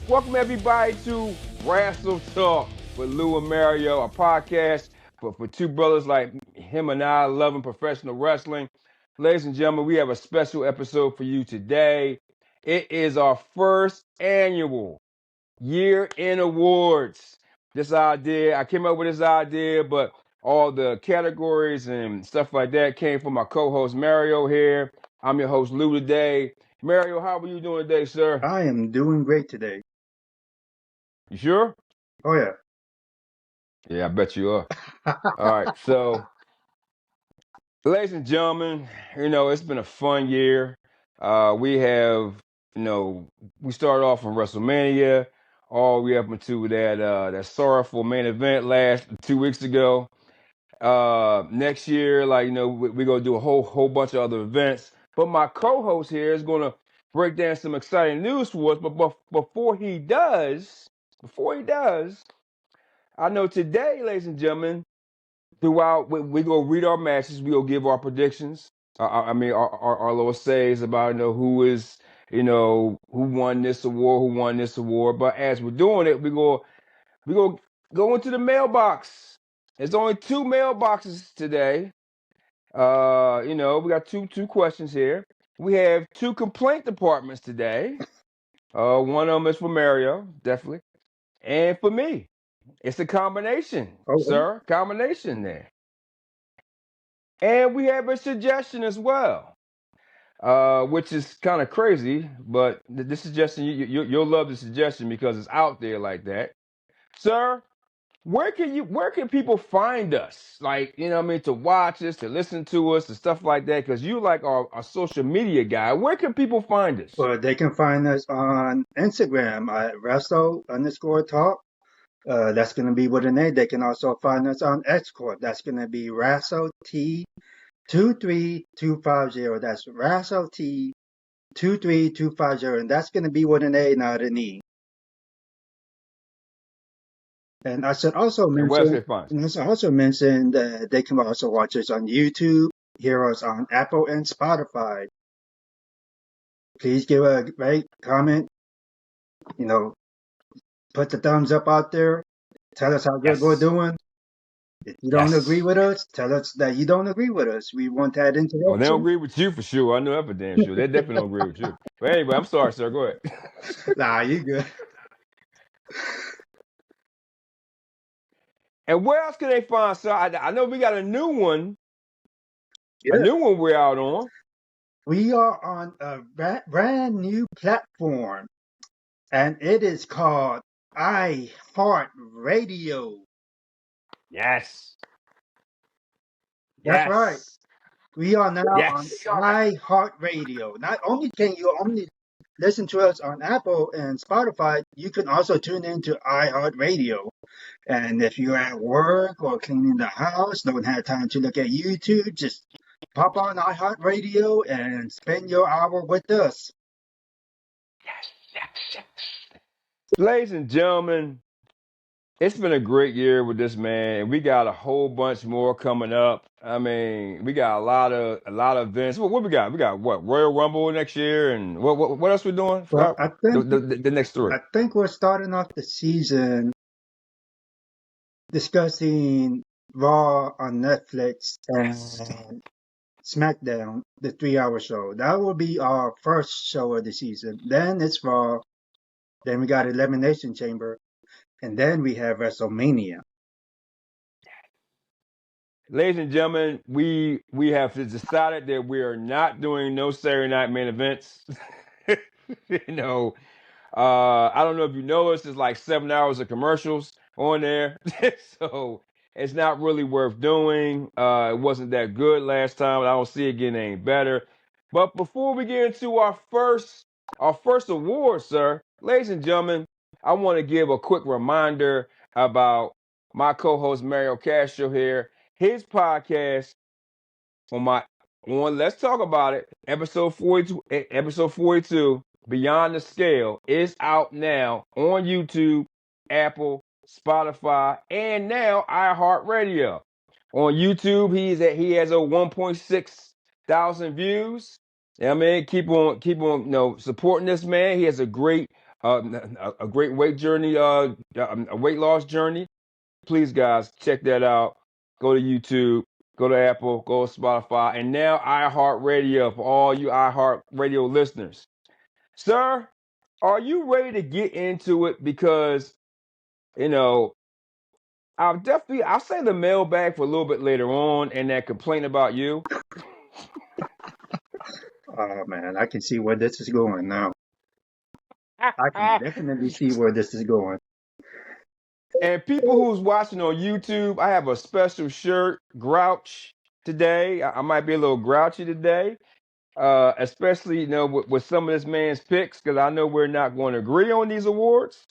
Welcome everybody to WRASTLE Talk with Lou and Mario, a podcast for two brothers like him and I loving professional wrestling. Ladies and gentlemen, we have a special episode for you today. It is our first annual Year in Awards. I came up with this idea, but all the categories and stuff like that came from my co-host Mario here. I'm your host Lou today. Mario, how are you doing today, sir? I am doing great today. You sure? Oh yeah. Yeah, I bet you are. All right, so ladies and gentlemen, it's been a fun year. We have, we started off from WrestleMania, all the way up into that sorrowful main event last 2 weeks ago. Next year, we're gonna do a whole bunch of other events. But my co-host here is gonna break down some exciting news for us. But before he does, I know today, ladies and gentlemen, throughout we go read our matches, we go give our predictions. Our little says about who won this award. But as we're doing it, we go into the mailbox. There's only two mailboxes today. We got two questions here. We have two complaint departments today. One of them is for Mario, definitely, and for me. It's a combination, Oh, sir. Combination there. And we have a suggestion as well, which is kind of crazy, but this suggestion, you'll love the suggestion because it's out there like that. Sir, where can people find us? Like, to watch us, to listen to us, and stuff like that, because you like our social media guy. Where can people find us? well, they can find us on Instagram at Wrestle_talk. That's going to be with an A. They can also find us on Xcorp. That's going to be Wrestle T23250. That's Wrestle T23250, and that's going to be with an A, not an E. And I should also And where else mention, they find us? and I should also mention that they can also watch us on YouTube, hear us on Apple and Spotify. Please give a rate, comment, put the thumbs up out there. Tell us how good we're Yes. doing. If you don't Yes. agree with us, tell us that you don't agree with us. We want that Oh, they don't interaction. agree with you for sure. I know that for damn sure. They definitely don't agree with you. But anyway, I'm sorry, sir. Go ahead. Nah, you good. And where else can they find? So I know we got a new one. A Yeah. new one we're out on. We are on a brand new platform, and it is called iHeartRadio. Yes. That's right. Yes. We are now on Yes. iHeartRadio. Not only can you only listen to us on Apple and Spotify, you can also tune into iHeartRadio. And if you're at work or cleaning the house, don't have time to look at YouTube, just pop on iHeartRadio and spend your hour with us. Yes. Ladies and gentlemen, it's been a great year with this man, and we got a whole bunch more coming up. I mean, we got a lot of events. What we got? We got what, Royal Rumble next year, and what else we doing? Well, The next three. I think we're starting off the season discussing Raw on Netflix and SmackDown, the 3 hour show. That will be our first show of the season. Then it's Raw. Then we got Elimination Chamber. And then we have WrestleMania. Ladies and gentlemen, we have decided that we are not doing no Saturday night main events. you know, I don't know if you noticed, it's like 7 hours of commercials on there, so it's not really worth doing. It wasn't that good last time, and I don't see it getting any better. But before we get into our first award, sir, ladies and gentlemen, I want to give a quick reminder about my co-host Mario Castro here. His podcast on Let's Talk About It, episode 42, Beyond the Scale, is out now on YouTube, Apple, Spotify, and now iHeartRadio. On YouTube, he has over 1.6 thousand views. I mean, keep on, supporting this man. He has a great a great weight journey, a weight loss journey. Please, guys, check that out. Go to YouTube, go to Apple, go to Spotify, and now iHeartRadio for all you iHeartRadio listeners. Sir, are you ready to get into it? Because, you know, I'll say the mailbag for a little bit later on and that complaint about you. Oh man, I can see where this is going now. I can definitely see where this is going. And people who's watching on YouTube, I have a special shirt, Grouch, today. I might be a little grouchy today, especially with some of this man's picks, because I know we're not going to agree on these awards.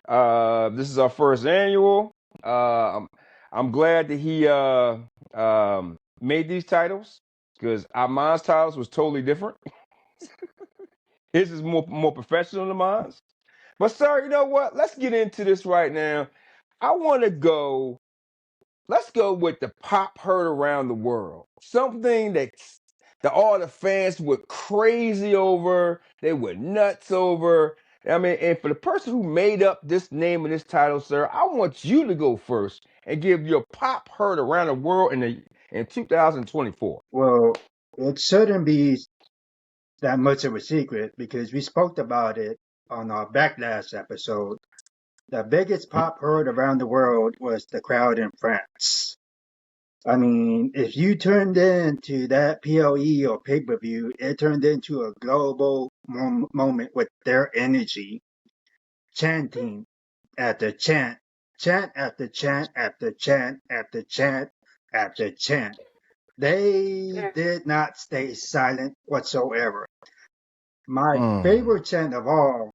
This is our first annual. I'm glad that he made these titles because mine's titles was totally different. His is more professional than mine. But sir, you know what? Let's get into this right now. I want to go. Let's go with the pop heard around the world. Something that all the fans were crazy over. They were nuts over. I mean, and for the person who made up this name and this title, sir, I want you to go first and give your pop heard around the world in 2024. Well, it shouldn't be that much of a secret because we spoke about it on our Backlash episode. The biggest pop heard around the world was the crowd in France. I mean, if you turned into that PLE or pay-per-view, it turned into a global moment with their energy, chanting after chant, chant after chant after chant after chant after chant. They did not stay silent whatsoever. My Mm. favorite chant of all,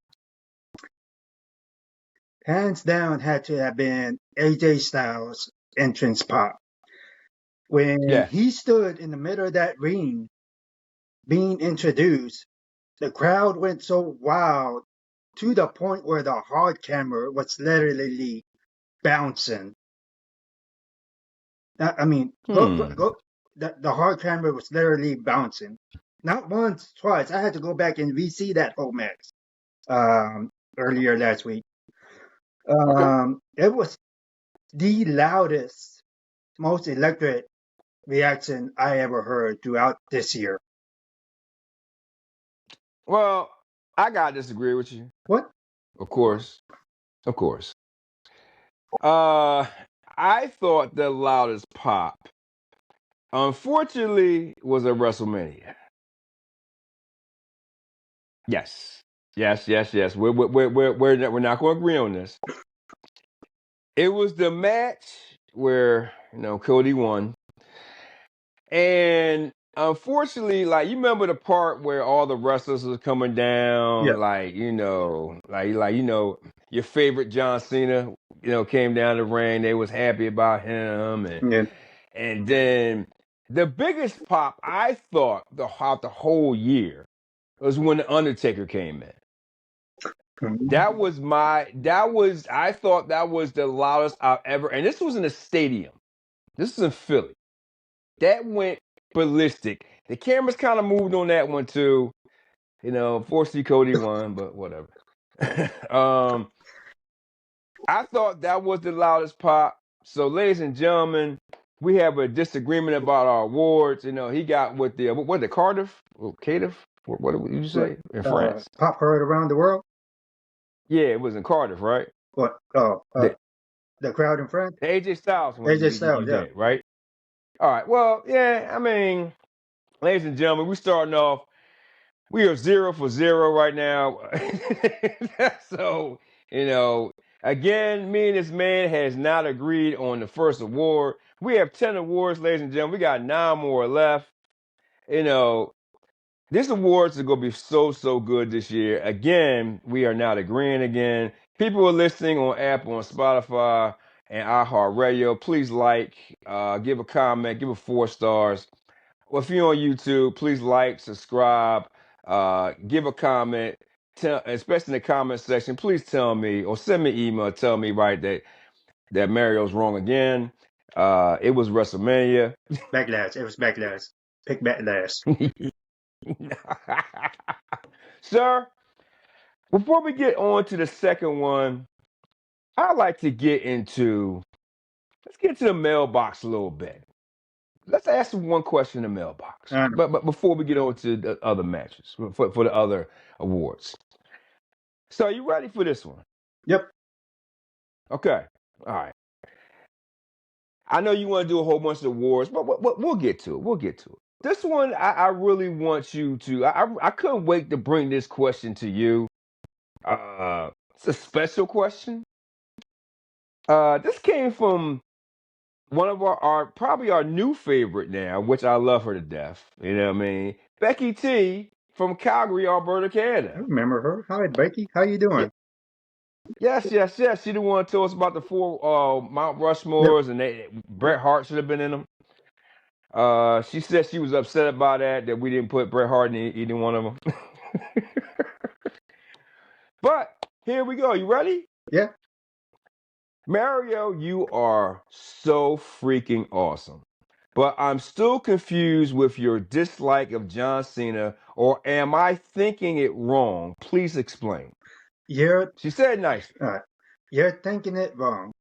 hands down, had to have been AJ Styles' entrance pop. When Yeah. he stood in the middle of that ring being introduced, the crowd went so wild to the point where the hard camera was literally bouncing. I mean, Hmm. go. The hard camera was literally bouncing. Not once, twice. I had to go back and re-see that whole match earlier last week. Okay. It was the loudest, most electric reaction I ever heard throughout this year. Well, I gotta disagree with you. What? Of course. Of course. Uh, I thought the loudest pop, unfortunately, was at WrestleMania. Yes, yes, yes, yes. We're not going to agree on this. It was the match where Cody won, and unfortunately, like you remember the part where all the wrestlers was coming Yeah. down, your favorite John Cena, came down the ring. They was happy about him, Yeah. and then the biggest pop I thought the whole year was when the Undertaker came in. I thought that was the loudest I've ever, and this was in a stadium. This is in Philly. That went ballistic. The cameras kind of moved on that one too. Unfortunately Cody won, but whatever. um, I thought that was the loudest pop. So, ladies and gentlemen, we have a disagreement about our awards. He got with the what the Cardiff or Cardiff? What did you What? say in France? Pop heard around the world? Yeah, it was in Cardiff, right? What? Oh, The, the crowd in France? the AJ Styles one AJ you Styles, yeah. did, right? All right. Well, yeah. I mean, ladies and gentlemen, we starting off. We are 0 for 0 right now. So, again, me and this man has not agreed on the first award. We have 10 awards, ladies and gentlemen. We got 9 more left. You know, this awards are going to be so, so good this year. Again, we are not agreeing again. People are listening on Apple, on Spotify, and iHeartRadio. Please give a comment, give it 4 stars. Well, if you're on YouTube, please like, subscribe, give a comment, especially in the comment section. Please tell me or send me an email. Tell me that Mario's wrong again. It was WrestleMania. Backlash. It was backlash. Pick backlash. Sir, Before we get on to the second one, I like to let's get to the mailbox a little bit. Let's ask one question in the mailbox. Uh, But before we get on to the other matches for the other awards. So are you ready for this one? yep. Okay. All right. I know you want to do a whole bunch of awards, but we'll get to it. We'll get to it. This one, I really want you to. I couldn't wait to bring this question to you. It's a special question. This came from one of our probably our new favorite now, which I love her to death. You know what I mean? Becky T from Calgary, Alberta, I Canada. remember her. Hi, Becky. How you Yeah, doing? yes, yes, yes. She the one who told us about the four Mount Yep. Rushmores, and Bret Hart should have been in them. She said she was upset about that we didn't put Bret Hart in either one of them. But here we go. You ready? Yeah. Mario, you are so freaking awesome. But I'm still confused with your dislike of John Cena, or am I thinking it wrong? Please explain. You're She said nicely. uh, you're thinking it wrong.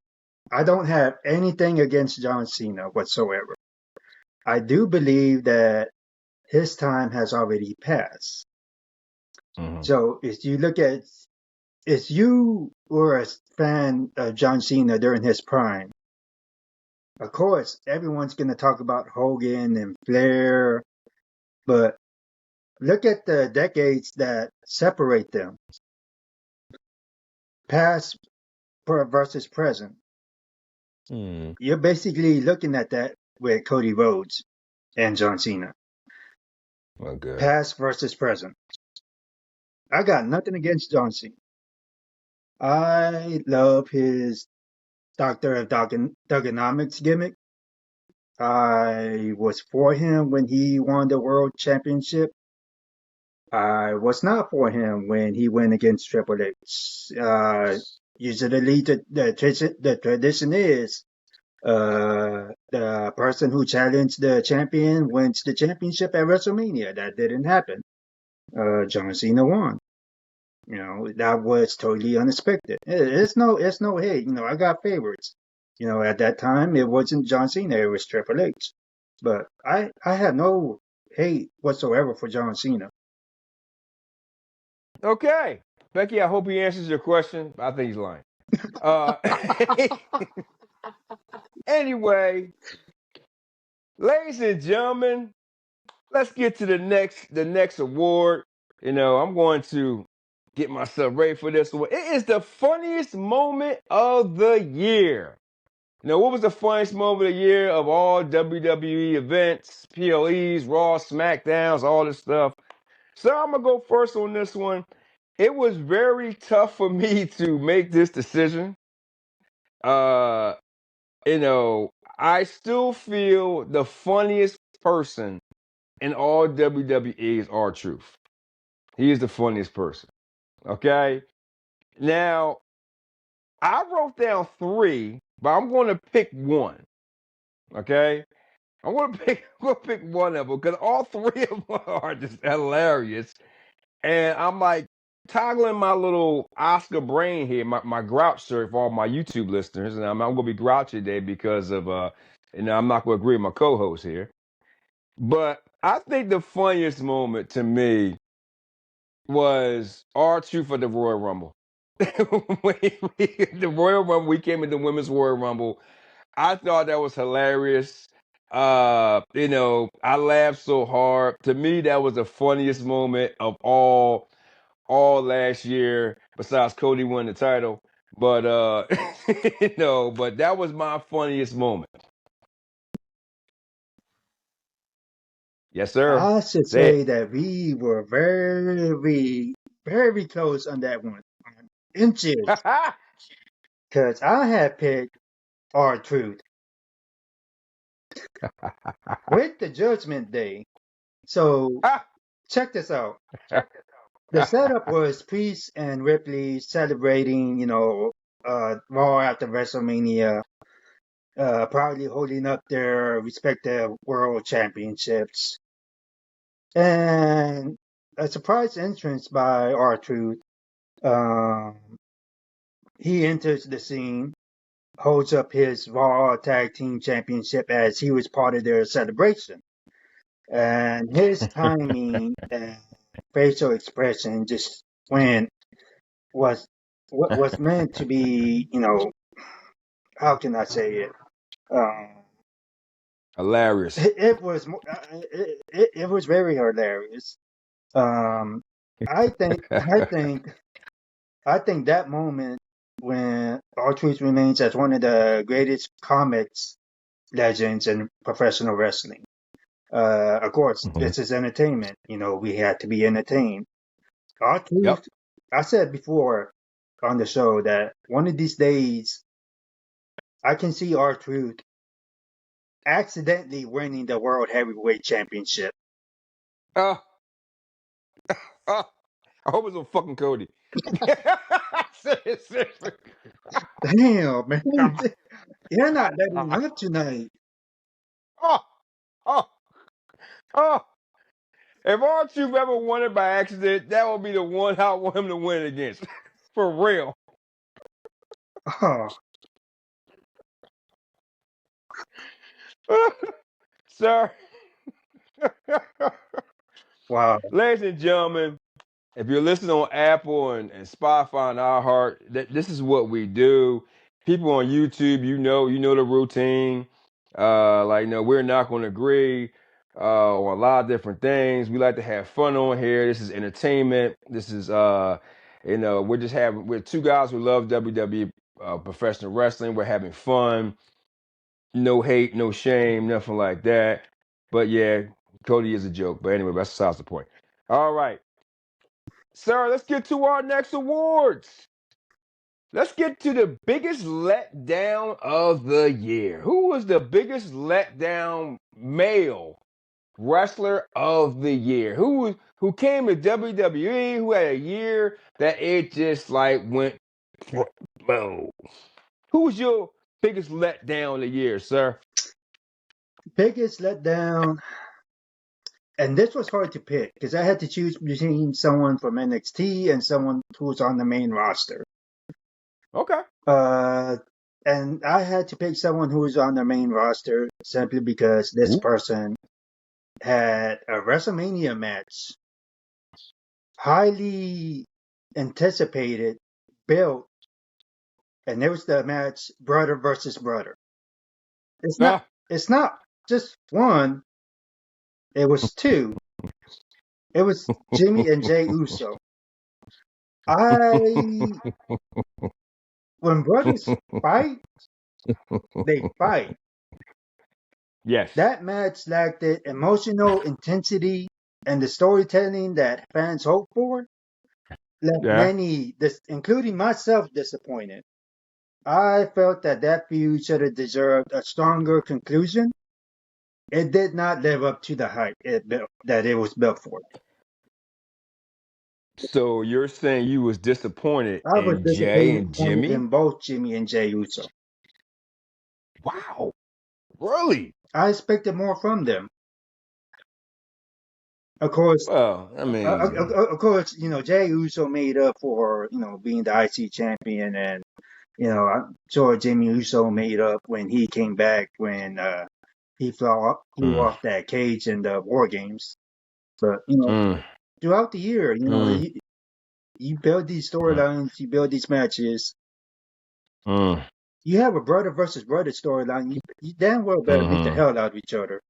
I don't have anything against John Cena whatsoever. I do believe that his time has already passed. Hmm. So if you were a fan of John Cena during his prime, of course everyone's going to talk about Hogan and Flair, but look at the decades that separate them, past versus present. Hmm. You're basically looking at that with Cody Rhodes and John Cena, Well, good. past versus present. I got nothing against John Cena. I love his Doctor of Thugonomics gimmick. I was for him when he won the world championship. I was not for him when he went against Triple H. Usually, the tradition is the person who challenged the champion wins the championship at WrestleMania. That didn't happen. John Cena won. That was totally unexpected. It's no hate. I got favorites. At that time, it wasn't John Cena, it was Triple H. But I had no hate whatsoever for John Cena. Okay. Becky, I hope he answers your question. I think he's lying. Uh, anyway, ladies and gentlemen, let's get to the next award. I'm going to get myself ready for this one. It is the funniest moment of the year. What was the funniest moment of the year of all WWE events, PLEs, Raw, SmackDowns, all this stuff? So I'm gonna go first on this one. It was very tough for me to make this decision. Uh, I still feel the funniest person in all WWE is R-Truth. He is the funniest person. Okay. Now, I wrote down three, but I'm going to pick one. Okay. I'm gonna pick one of them because all three of them are just hilarious. And I'm like toggling my little Oscar brain here, my grouch shirt for all my YouTube listeners. And I'm gonna be grouchy today because of I'm not gonna agree with my co-host here. But I think the funniest moment to me was our truth for the Royal Rumble. The Royal Rumble, we came into Women's Royal Rumble. I thought that was hilarious. I laughed so hard. To me, that was the funniest moment of all last year, besides Cody won the title. But but that was my funniest moment. Yes, sir. I should Say say that we were very, very close on that one. Inches. it. Because I had picked R Truth with the Judgment Day. So check this out. The setup was Priest and Ripley celebrating, Raw after WrestleMania, proudly holding up their respective world championships. And a surprise entrance by R Truth. Um, he enters the scene, holds up his Raw Tag Team Championship as he was part of their celebration. And his timing and facial expression just went was what was meant to be, how can I say it? Um, Hilarious. it was it was very hilarious. Um, I think I think I think that moment when R-Truth remains as one of the greatest comics legends in professional wrestling. Of course, Mhm. this is entertainment. We had to be entertained. Yep. R-Truth, I said before on the show that one of these days I can see R-Truth accidentally winning the World Heavyweight Championship. Uh, uh, I hope it's on fucking Cody. Seriously. Damn, man. You're not letting Uh, up tonight. oh, oh, oh. If R-Truth ever won it by accident, that would be the one I want him to win against. For real. Oh, Sir. wow. Ladies and gentlemen, if you're listening on Apple and Spotify and iHeart, this is what we do. People on YouTube, you know the routine. We're not going to agree on a lot of different things. We like to have fun on here. This is entertainment. This is we're two guys who love WWE professional wrestling. We're having fun. No hate, no shame, nothing like that. But yeah, Cody is a joke. But anyway, that's besides the point. All right. Sir, let's get to our next awards. Let's get to the biggest letdown of the year. Who was the biggest letdown male wrestler of the year? Who came to WWE, who had a year that it just like went boom. Who was your biggest letdown of the year, sir? Biggest letdown, and this was hard to pick because I had to choose between someone from NXT and someone who was on the main roster. Okay. Uh, and I had to pick someone who was on the main roster simply because this Ooh. person had a WrestleMania match, highly anticipated, built, and it was the match brother versus brother. It's not. Ah. It's not just one. It was two. It was Jimmy and Jay Uso. I when brothers fight, they fight. Yes. That match lacked the emotional intensity and the storytelling that fans hope for. Left Yeah. many, including myself, disappointed. I felt that feud should have deserved a stronger conclusion. It did not live up to the hype that it was built for. So you're saying you was disappointed I was in Jay and disappointed Jimmy? in both Jimmy and Jay Uso. Wow. Really? I expected more from them. Of course, Well, I mean, Jay Uso made up for being the IC champion, and I'm sure Jimmy Uso made up when he came back when he flew mm, off that cage in the War Games. But mm, throughout the year, mm, you build these mm, storylines, you build these matches. mm, You have a brother versus brother storyline. You damn well better beat the mm-hmm. hell out of each other.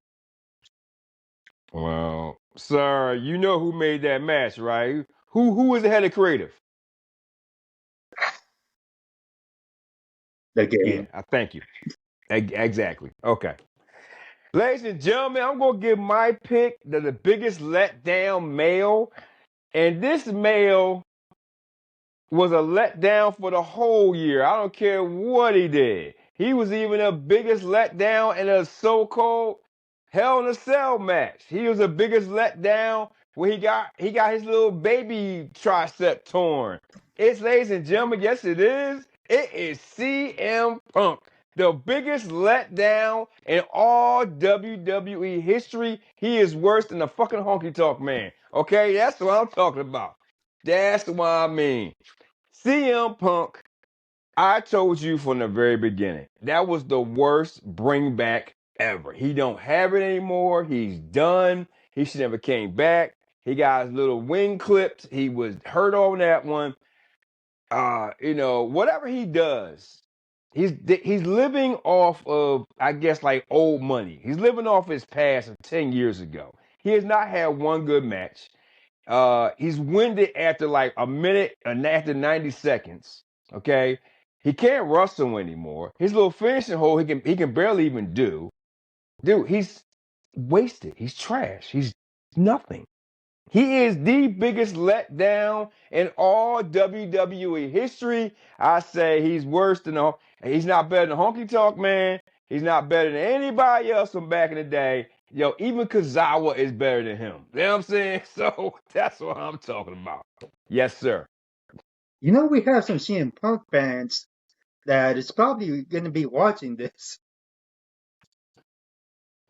Well, sir, you know who made that match, right? Who was the head of creative? The Yeah, game. I thank you. Exactly. Okay. Ladies and gentlemen, I'm gonna give my pick the biggest letdown male. And this male was a letdown for the whole year. I don't care what he did. He was even the biggest letdown in a so-called Hell in a Cell match. He was the biggest letdown when he got his little baby tricep torn. It's, ladies and gentlemen, yes it is. It is CM Punk. The biggest letdown in all WWE history. He is worse than the fucking honky tonk man. Okay, that's what I'm talking about. That's what I mean. CM Punk, I told you from the very beginning, that was the worst bring back ever. He don't have it anymore. He's done. He should never came back. He got his little wing clipped. He was hurt on that one. Whatever he does, he's living off of, I guess, like old money. He's living off his past of 10 years ago. He has not had one good match. He's winded after like a minute and after 90 seconds. Okay. He can't wrestle anymore. His little finishing hold he can barely even do. Dude, he's wasted. He's trash. He's nothing. He is the biggest letdown in all WWE history. I say he's worse than he's not better than Honky Tonk Man. He's not better than anybody else from back in the day. Yo, even Kazawa is better than him. You know what I'm saying? So that's what I'm talking about. Yes, sir. You know, we have some CM Punk fans that is probably going to be watching this.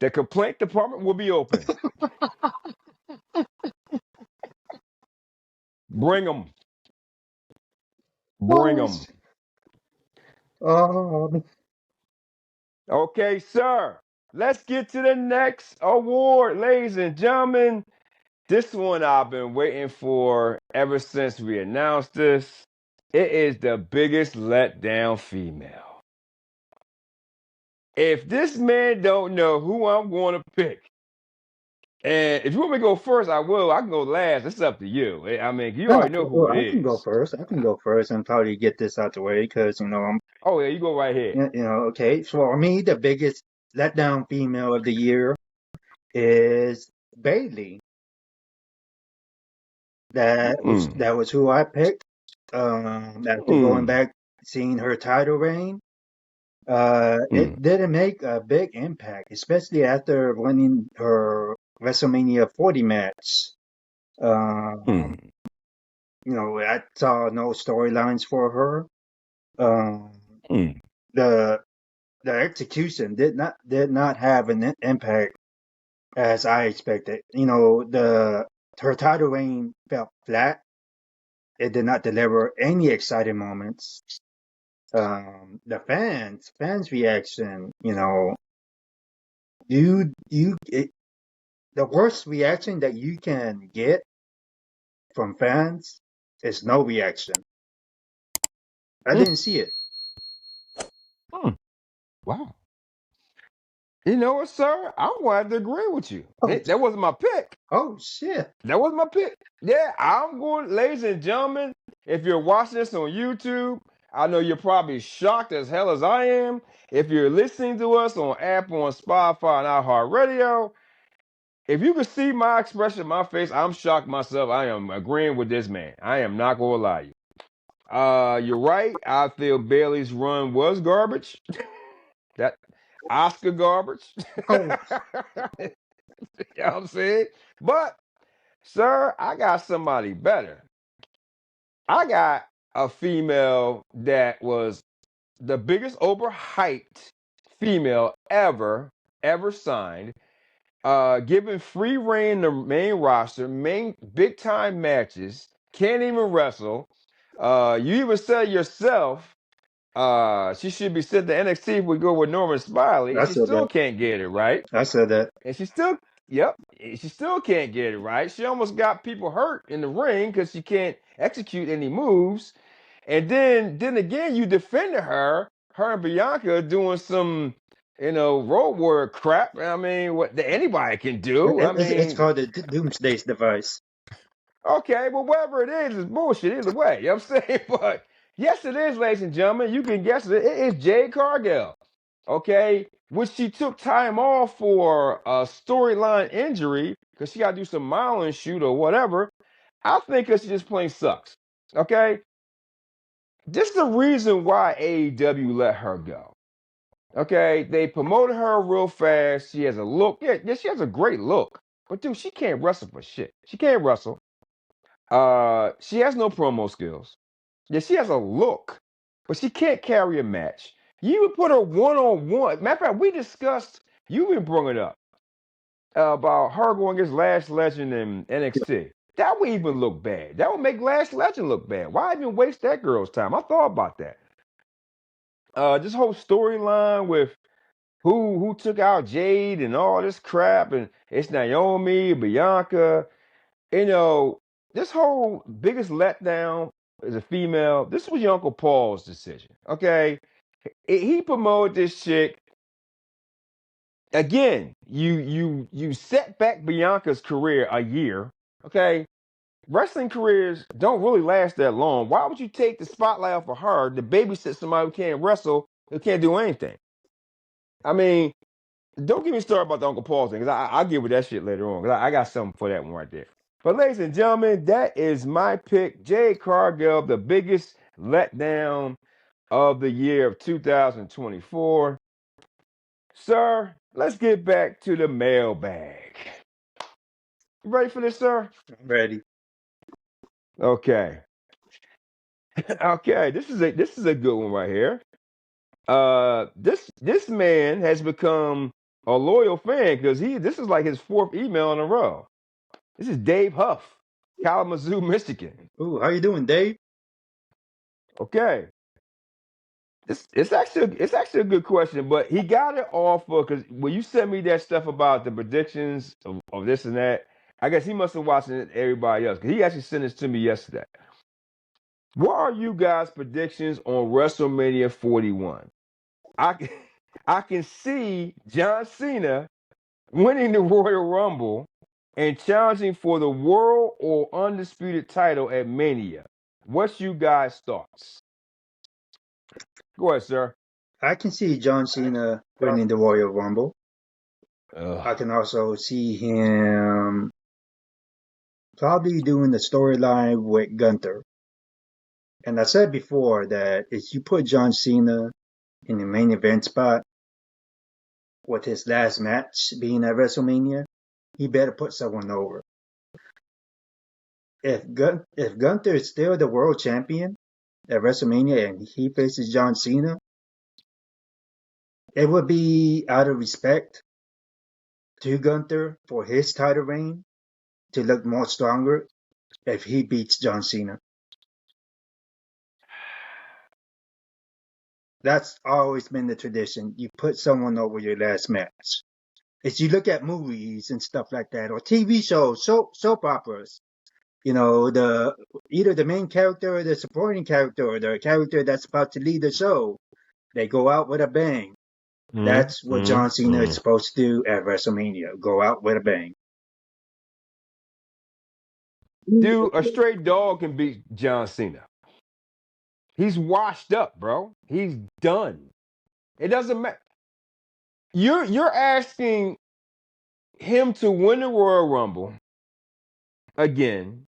The complaint department will be open. Bring them. Bring Oh, them. oh, Okay, sir. Let's get to the next award, ladies and gentlemen. This one I've been waiting for ever since we announced this. It is the biggest letdown female. If this man don't know who I'm going to pick, and if you want me to go first, I will. I can go last. It's up to you. I mean, you already know who well, it I can go is. first. I can go first and probably get this out the way because, Oh yeah, you go right ahead. okay. So for me, the biggest letdown female of the year is Bailey. Mm, That was who I picked. After going mm, back, seeing her title reign, it mm, didn't make a big impact, especially after winning her WrestleMania 40 match. Um, mm, I saw no storylines for her. Um, mm, the the execution did not have an impact as I expected. The her title reign felt flat. It did not deliver any exciting moments. The fans reaction, the worst reaction that you can get from fans is no reaction. I mm, didn't see it. mm. Wow. You know what, sir? I'm going to agree with you. Oh, That wasn't my pick. oh shit. That was my pick. Yeah, I'm going, ladies and gentlemen. If you're watching this on YouTube, I know you're probably shocked as hell as I am. If you're listening to us on Apple, on Spotify, and iHeartRadio, if you could see my expression in my face, I'm shocked myself. I am agreeing with this man. I am not going to lie to you. You're right. I feel Bailey's run was garbage. That Oscar garbage. You Oh, know what I'm saying? But sir, I got somebody better. I got a female that was the biggest overhyped female ever signed, given free reign to main roster, main big time matches, can't even wrestle. You even said yourself, she should be sent to NXT if we go with Norman Smiley, and I she said still that. can't get it right. I said that. And she still, yep, she still can't get it right. She almost got people hurt in the ring because she can't execute any moves. And then again, you defended her and Bianca doing some, road warrior crap. I mean, what that anybody can do. I It's mean, called the Doomsday device. okay, well, whatever it is bullshit either way. You know what I'm saying? But yes, it is, ladies and gentlemen. You can guess it. It is Jade Cargill. Okay, which she took time off for a storyline injury because she got to do some modeling shoot or whatever. I think because she just plain sucks. Okay, this is the reason why AEW let her go. Okay, they promoted her real fast. She has a look. Yeah, she has a great look. But dude, she can't wrestle for shit. She can't wrestle. She has no promo skills. Yeah, she has a look, but she can't carry a match. You would put her one on one. Matter of fact, we discussed. You even brought it up about her going against Lash Legend in Yeah, NXT. That would even look bad. That would make Last Legend look bad. Why even waste that girl's time? I thought about that. This whole storyline with who took out Jade and all this crap, and it's Naomi, Bianca. You know, this whole biggest letdown as a female. This was your Uncle Paul's decision. Okay, he promoted this chick. Again, you set back Bianca's career a year. Okay, wrestling careers don't really last that long. Why would you take the spotlight off of her to babysit somebody who can't wrestle, who can't do anything? I mean, don't get me started about the Uncle Paul thing, because I'll get with that shit later on, because I got something for that one right there. But ladies and gentlemen, that is my pick. Jade Cargill, the biggest letdown of the year of 2024. Sir, let's get back to the mailbag. You ready for this, sir? I'm ready. Okay. Okay, this is a good one right here. This man has become a loyal fan because this is like his fourth email in a row. This is Dave Huff, Kalamazoo, Michigan. Ooh, how you doing, Dave? Okay. It's actually a good question, but he got it off of, because when you sent me that stuff about the predictions of this and that, I guess he must have watched it everybody else, because he actually sent this to me yesterday. What are you guys' predictions on WrestleMania 41? I can see John Cena winning the Royal Rumble and challenging for the world or undisputed title at Mania. What's you guys' thoughts? Go ahead, sir. I can see John Cena winning the Royal Rumble. I Ugh. can also see him probably doing the storyline with Gunther. And I said before that if you put John Cena in the main event spot with his last match being at WrestleMania, he better put someone over. If Gunther is still the world champion at WrestleMania and he faces John Cena, it would be out of respect to Gunther for his title reign to look more stronger if he beats John Cena. That's always been the tradition. You put someone over your last match. If you look at movies and stuff like that, or TV shows, soap operas, either the main character or the supporting character or the character that's about to lead the show, they go out with a bang. Mm, That's what mm, John Cena is mm. supposed to do at WrestleMania. Go out with a bang. Dude, a straight dog can beat John Cena. He's washed up, bro. He's done. It doesn't matter. You're asking him to win the Royal Rumble again.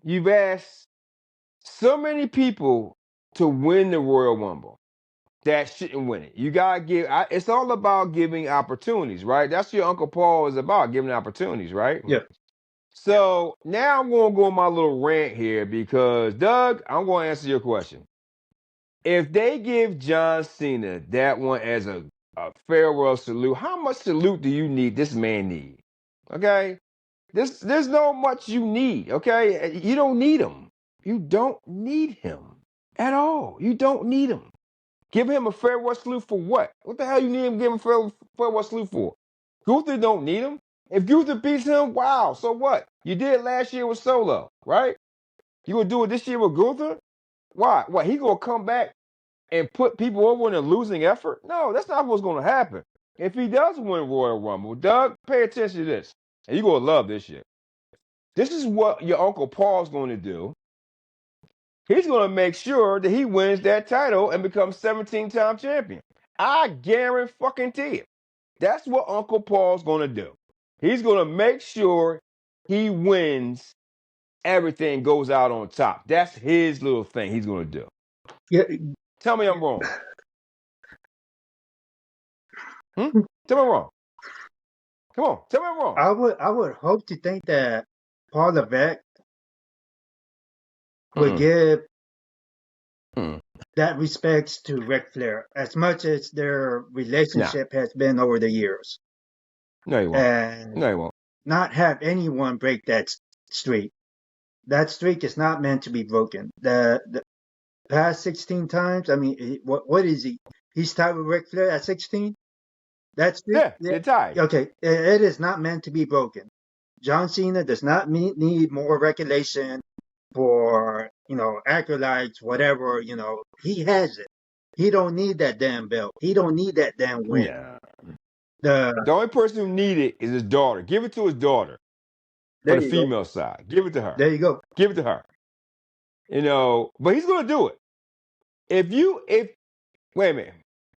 You've asked so many people to win the Royal Rumble that shouldn't win it. You gotta give. It's all about giving opportunities, right? That's what your Uncle Paul is about, giving opportunities, right? Yeah. So now I'm gonna go on my little rant here, because Doug, I'm gonna answer your question. If they give John Cena that one as a farewell salute, how much salute do you need? This man need? Okay, there's no much you need. Okay, you don't need him. You don't need him at all. You don't need him. Give him a farewell salute for what? What the hell you need him to give him a farewell salute for? Gunther don't need him. If Gunther beats him, wow, so what? You did it last year with Solo, right? You gonna do it this year with Gunther? Why? What? He gonna come back and put people over in a losing effort? No, that's not what's gonna happen. If he does win Royal Rumble, Doug, pay attention to this, and you're gonna love this shit. This is what your Uncle Paul's gonna do. He's going to make sure that he wins that title and becomes 17-time champion. I guarantee it. That's what Uncle Paul's going to do. He's going to make sure he wins, everything goes out on top. That's his little thing he's going to do. Yeah. Tell me I'm wrong. Tell me I'm wrong. Come on, tell me I'm wrong. I would hope to think that Paul Levesque would Mm-mm. give Mm-mm. that respect to Ric Flair as much as their Nah, relationship has been over the years, no, he won't. and No, he won't. not have anyone break that streak. That streak is not meant to be broken. The past 16 times, I mean, what is he? He's tied with Ric Flair at 16? That streak? Yeah, Yeah. they're tied. Okay, it is not meant to be broken. John Cena does not need more regulation for, accolades, whatever, he has it. He don't need that damn belt. He don't need that damn win. Yeah. The The only person who need it is his daughter. Give it to his daughter for There the you go. female side. Give it to her. There you go. Give it to her. But he's gonna do it. If wait a minute,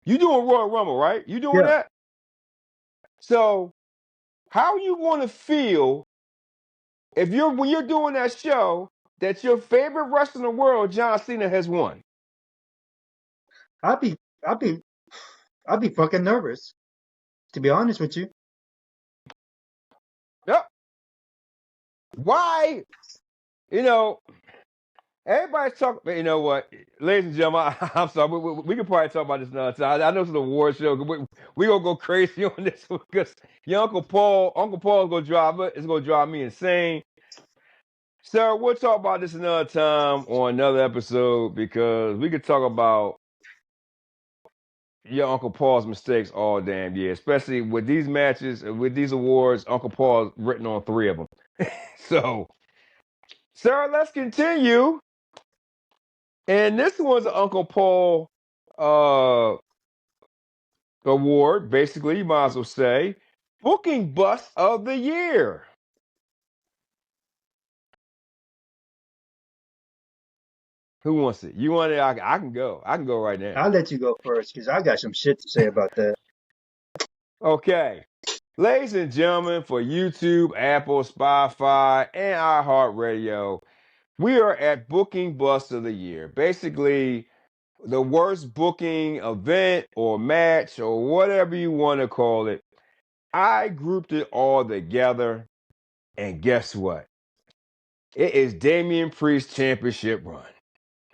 you doing Royal Rumble, right? You doing Yeah. that? So how are you gonna feel if when you're doing that show that your favorite wrestler in the world, John Cena, has won? I'd be I'd be I'd be fucking nervous, to be honest with you. Yep. Why? You know, everybody's talking. You know what, ladies and gentlemen, I'm sorry. We can probably talk about this another time. I know it's an award show. We gonna go crazy on this one because your Uncle Paul is gonna drive it. It's gonna drive me insane. Sir, we'll talk about this another time on another episode because we could talk about your Uncle Paul's mistakes all damn year, especially with these matches, with these awards. Uncle Paul's written on 3 of them. So, sir, let's continue. And this was an Uncle Paul uh, award, basically, you might as well say. Booking Bust of the Year. Who wants it? You want it? I can go. I can go right now. I'll let you go first because I got some shit to say about that. Okay. Ladies and gentlemen, for YouTube, Apple, Spotify, and iHeartRadio, we are at Booking Bust of the Year. Basically, the worst booking event or match or whatever you want to call it. I grouped it all together, and guess what? It is Damian Priest Championship Run.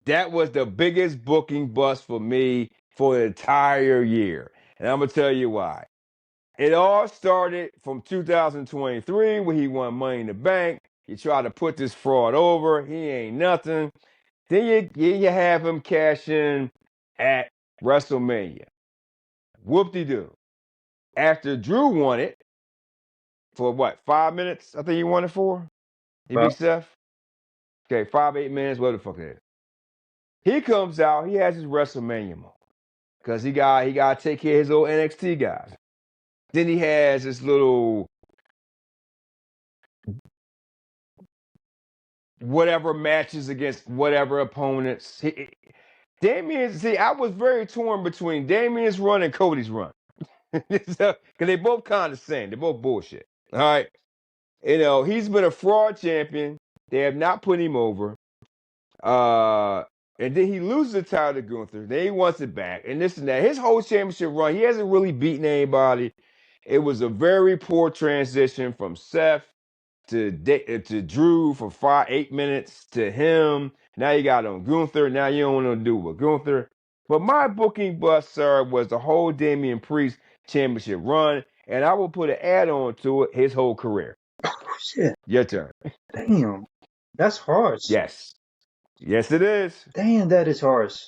That was the biggest booking bust for me for the entire year. And I'm going to tell you why. It all started from 2023 when he won Money in the Bank. He tried to put this fraud over. He ain't nothing. Then you have him cash in at WrestleMania. Whoop-de-doo. After Drew won it for what, 5 minutes? I think he won it for. He Well, beat Seth. Okay, 5-8 minutes, what the fuck it is. He comes out, he has his WrestleMania moment. Because he got to take care of his old NXT guys. Then he has this little whatever matches against whatever opponents. I was very torn between Damien's run and Cody's run. Because they both kind of the same. They're both bullshit. All right. He's been a fraud champion. They have not put him over. And then he loses the title to Gunther. Then he wants it back. And this and that. His whole championship run, he hasn't really beaten anybody. It was a very poor transition from Seth to Drew for 8 minutes to him. Now you got on Gunther. Now you don't want to do with Gunther. But my booking bust, sir, was the whole Damian Priest championship run. And I will put an add-on to it, his whole career. shit. Your turn. Damn. That's harsh. Yes. Yes, it is. Damn, that is harsh.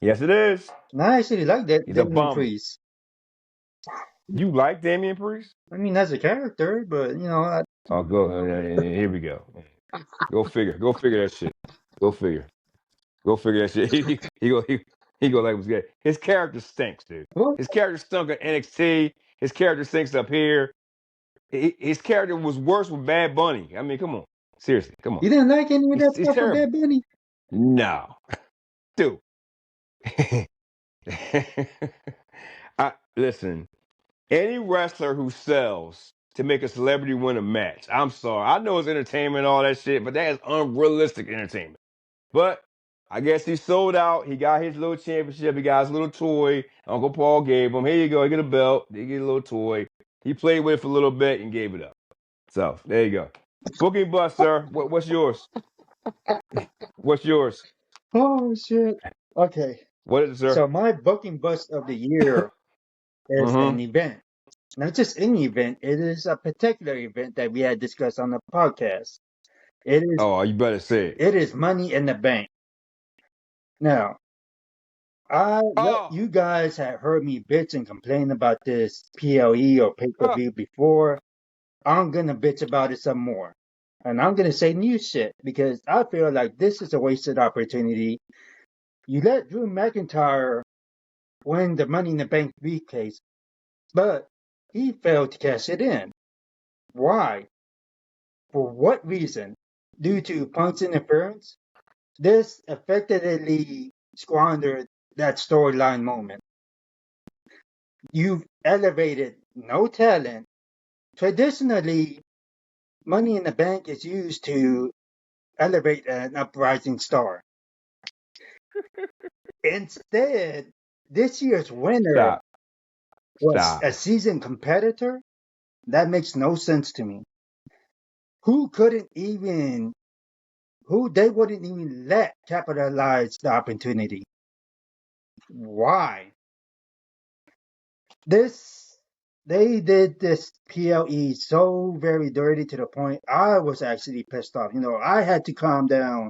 Yes, it is. And I actually like that He's a Damian bum. Priest. You like Damian Priest? I mean, as a character, but Oh, go. Here we go. Go figure. Go figure that shit. Go figure. Go figure that shit. He go like it was good. His character stinks, dude. well, His character stunk at NXT. His character stinks up here. His character was worse with Bad Bunny. I mean, come on. Seriously, come on. you didn't like any of that He's stuff with terrible. Bad Bunny? No. Dude. Listen, any wrestler who sells to make a celebrity win a match, I'm sorry. I know it's entertainment and all that shit, but that is unrealistic entertainment. But I guess he sold out. He got his little championship. He got his little toy. Uncle Paul gave him. Here you go. You get a belt. You get a little toy. He played with it for a little bit and gave it up. So there you go. Booking bust, sir. What's yours? What's yours? Oh, shit. Okay. What is it, sir? So my booking bust of the year is an event. not just any event. It is a particular event that we had discussed on the podcast. It is Oh, you better say it. it is Money in the Bank. Now, Oh, you guys have heard me bitch and complain about this PLE or pay per oh, view before. I'm gonna bitch about it some more. And I'm gonna say new shit because I feel like this is a wasted opportunity. You let Drew McIntyre win the Money in the Bank briefcase, but he failed to cash it in. Why? For what reason? Due to Punk's interference? This effectively squandered that storyline moment. You've elevated no talent. Traditionally, Money in the Bank is used to elevate an uprising star. Instead, this year's winner stop, was stop. a seasoned competitor. That makes no sense to me. Who couldn't even, who they wouldn't even let capitalize the opportunity. Why? This, they did this PLE so very dirty to the point I was actually pissed off. I had to calm down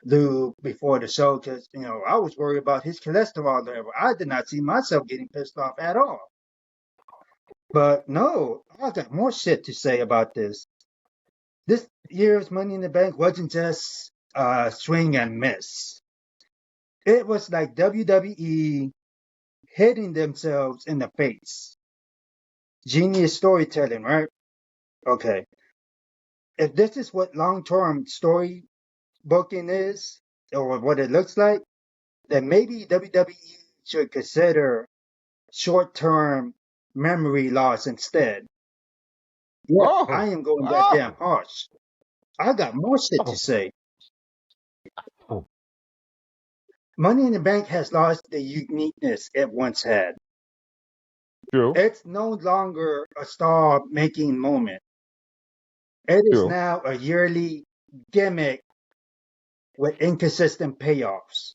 Lou before the show because, I was worried about his cholesterol level. I did not see myself getting pissed off at all. But no, I got more shit to say about this. This year's Money in the Bank wasn't just swing and miss. It was like WWE hitting themselves in the face. Genius storytelling, right? Okay. If this is what long-term story booking is, or what it looks like, then maybe WWE should consider short-term memory loss instead. Yeah, I Oh, am going that damn oh, harsh. I got more shit to oh, say. oh. Money in the Bank has lost the uniqueness it once had. True, It's no longer a star making moment. It is true, now a yearly gimmick with inconsistent payoffs.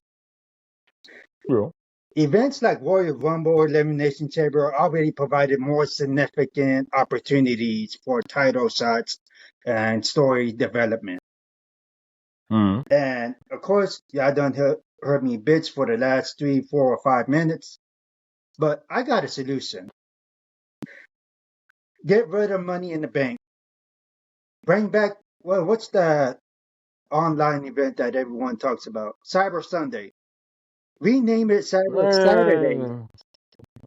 true. Events like Royal Rumble or Elimination Chamber already provided more significant opportunities for title shots and story development. Mm. And of course, y'all done heard me bitch for the last 3, 4, or 5 minutes, but I got a solution. Get rid of Money in the Bank. Bring back, well, what's the online event that everyone talks about? Cyber Sunday. Rename it Cyber Saturday. Mm,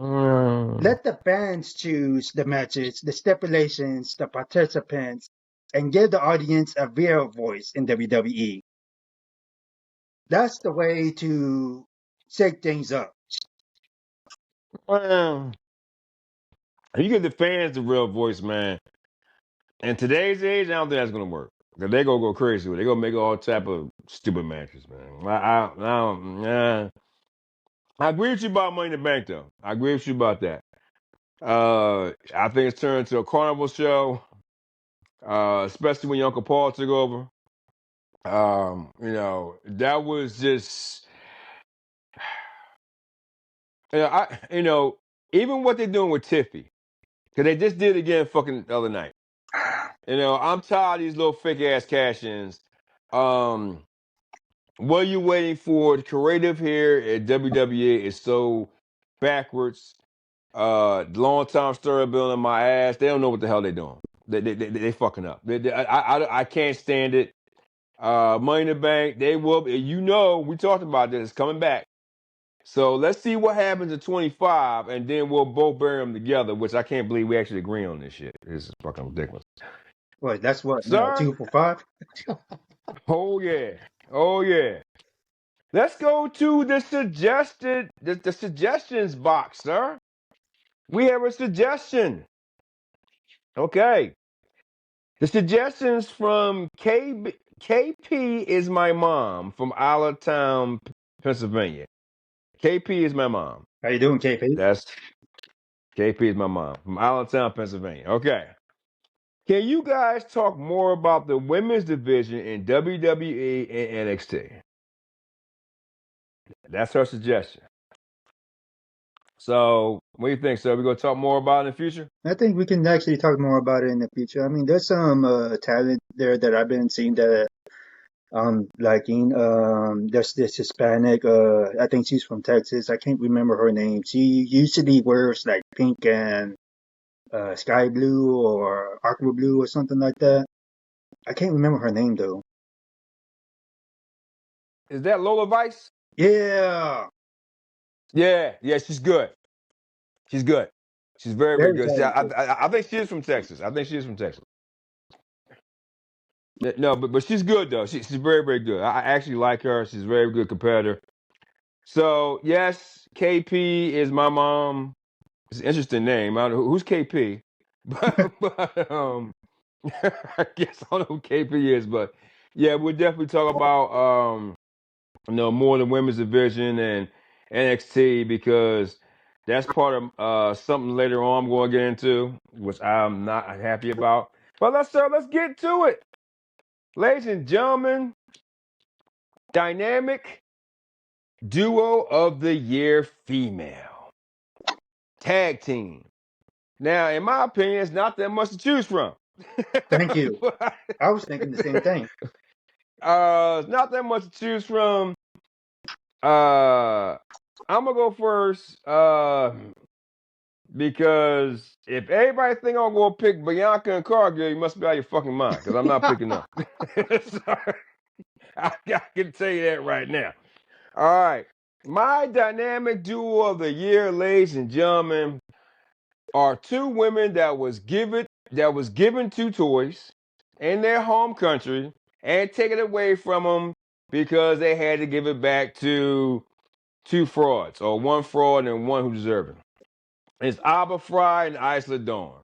mm. Let the fans choose the matches, the stipulations, the participants, and give the audience a real voice in WWE. That's the way to shake things up. Well, you give the fans the real voice, man. In today's age, I don't think that's gonna work. Cause they gonna go crazy. They gonna make all type of stupid matches, man. I agree with you about Money in the Bank, though. I agree with you about that. I think it's turned into a carnival show, especially when your Uncle Paul took over. That was just, even what they're doing with Tiffy, because they just did it again fucking the other night. I'm tired of these little fake ass cash-ins. Um, what are you waiting for? The creative here at WWE is so backwards. Long time story building my ass. They don't know what the hell they're doing. They fucking up. I can't stand it. Money in the Bank. They will. We talked about this. It's coming back. So let's see what happens in 25, and then we'll both bury them together. Which I can't believe we actually agree on this shit. This is fucking ridiculous, What, that's what, now sir. 2 for 5? Oh yeah. Oh yeah. Let's go to the suggestions box, sir. We have a suggestion. Okay. The suggestions from KP is my mom from Allentown, Pennsylvania. KP is my mom. How you doing, KP? That's KP is my mom from Allentown, Pennsylvania. Okay. Can you guys talk more about the women's division in WWE and NXT? That's her suggestion. So, what do you think, sir? We gonna talk more about it in the future? I think we can actually talk more about it in the future. I mean, there's some talent there that I've been seeing that liking. There's this Hispanic. I think she's from Texas. I can't remember her name. She usually wears like pink and sky blue or aqua blue or something like that. I can't remember her name though. Is that Lola Vice? Yeah, Yeah, she's good. She's good. She's very, very very good. talented. I think she is from Texas. I think she is from Texas. No, but she's good though. She's very, very good. I actually like her. She's a very good competitor. So yes, KP is my mom. It's an interesting name. I don't know who's KP, but I guess I don't know who KP is, but yeah, we'll definitely talk about more than women's division and NXT because that's part of something later on I'm going to get into, which I'm not happy about. But let's get to it, ladies and gentlemen. Dynamic duo of the year female tag team. Now, in my opinion, it's not that much to choose from. Thank you. I was thinking the same thing. It's not that much to choose from. I'm gonna go first. Because if everybody think I'm gonna pick Bianca and Cargill, you must be out of your fucking mind. Because I'm not picking them. Sorry. I can tell you that right now. All right. My dynamic duo of the year, ladies and gentlemen, are two women that was given two toys in their home country and taken away from them because they had to give it back to two frauds, or one fraud and one who deserved it. It's Abba Fry and Isla Dawn.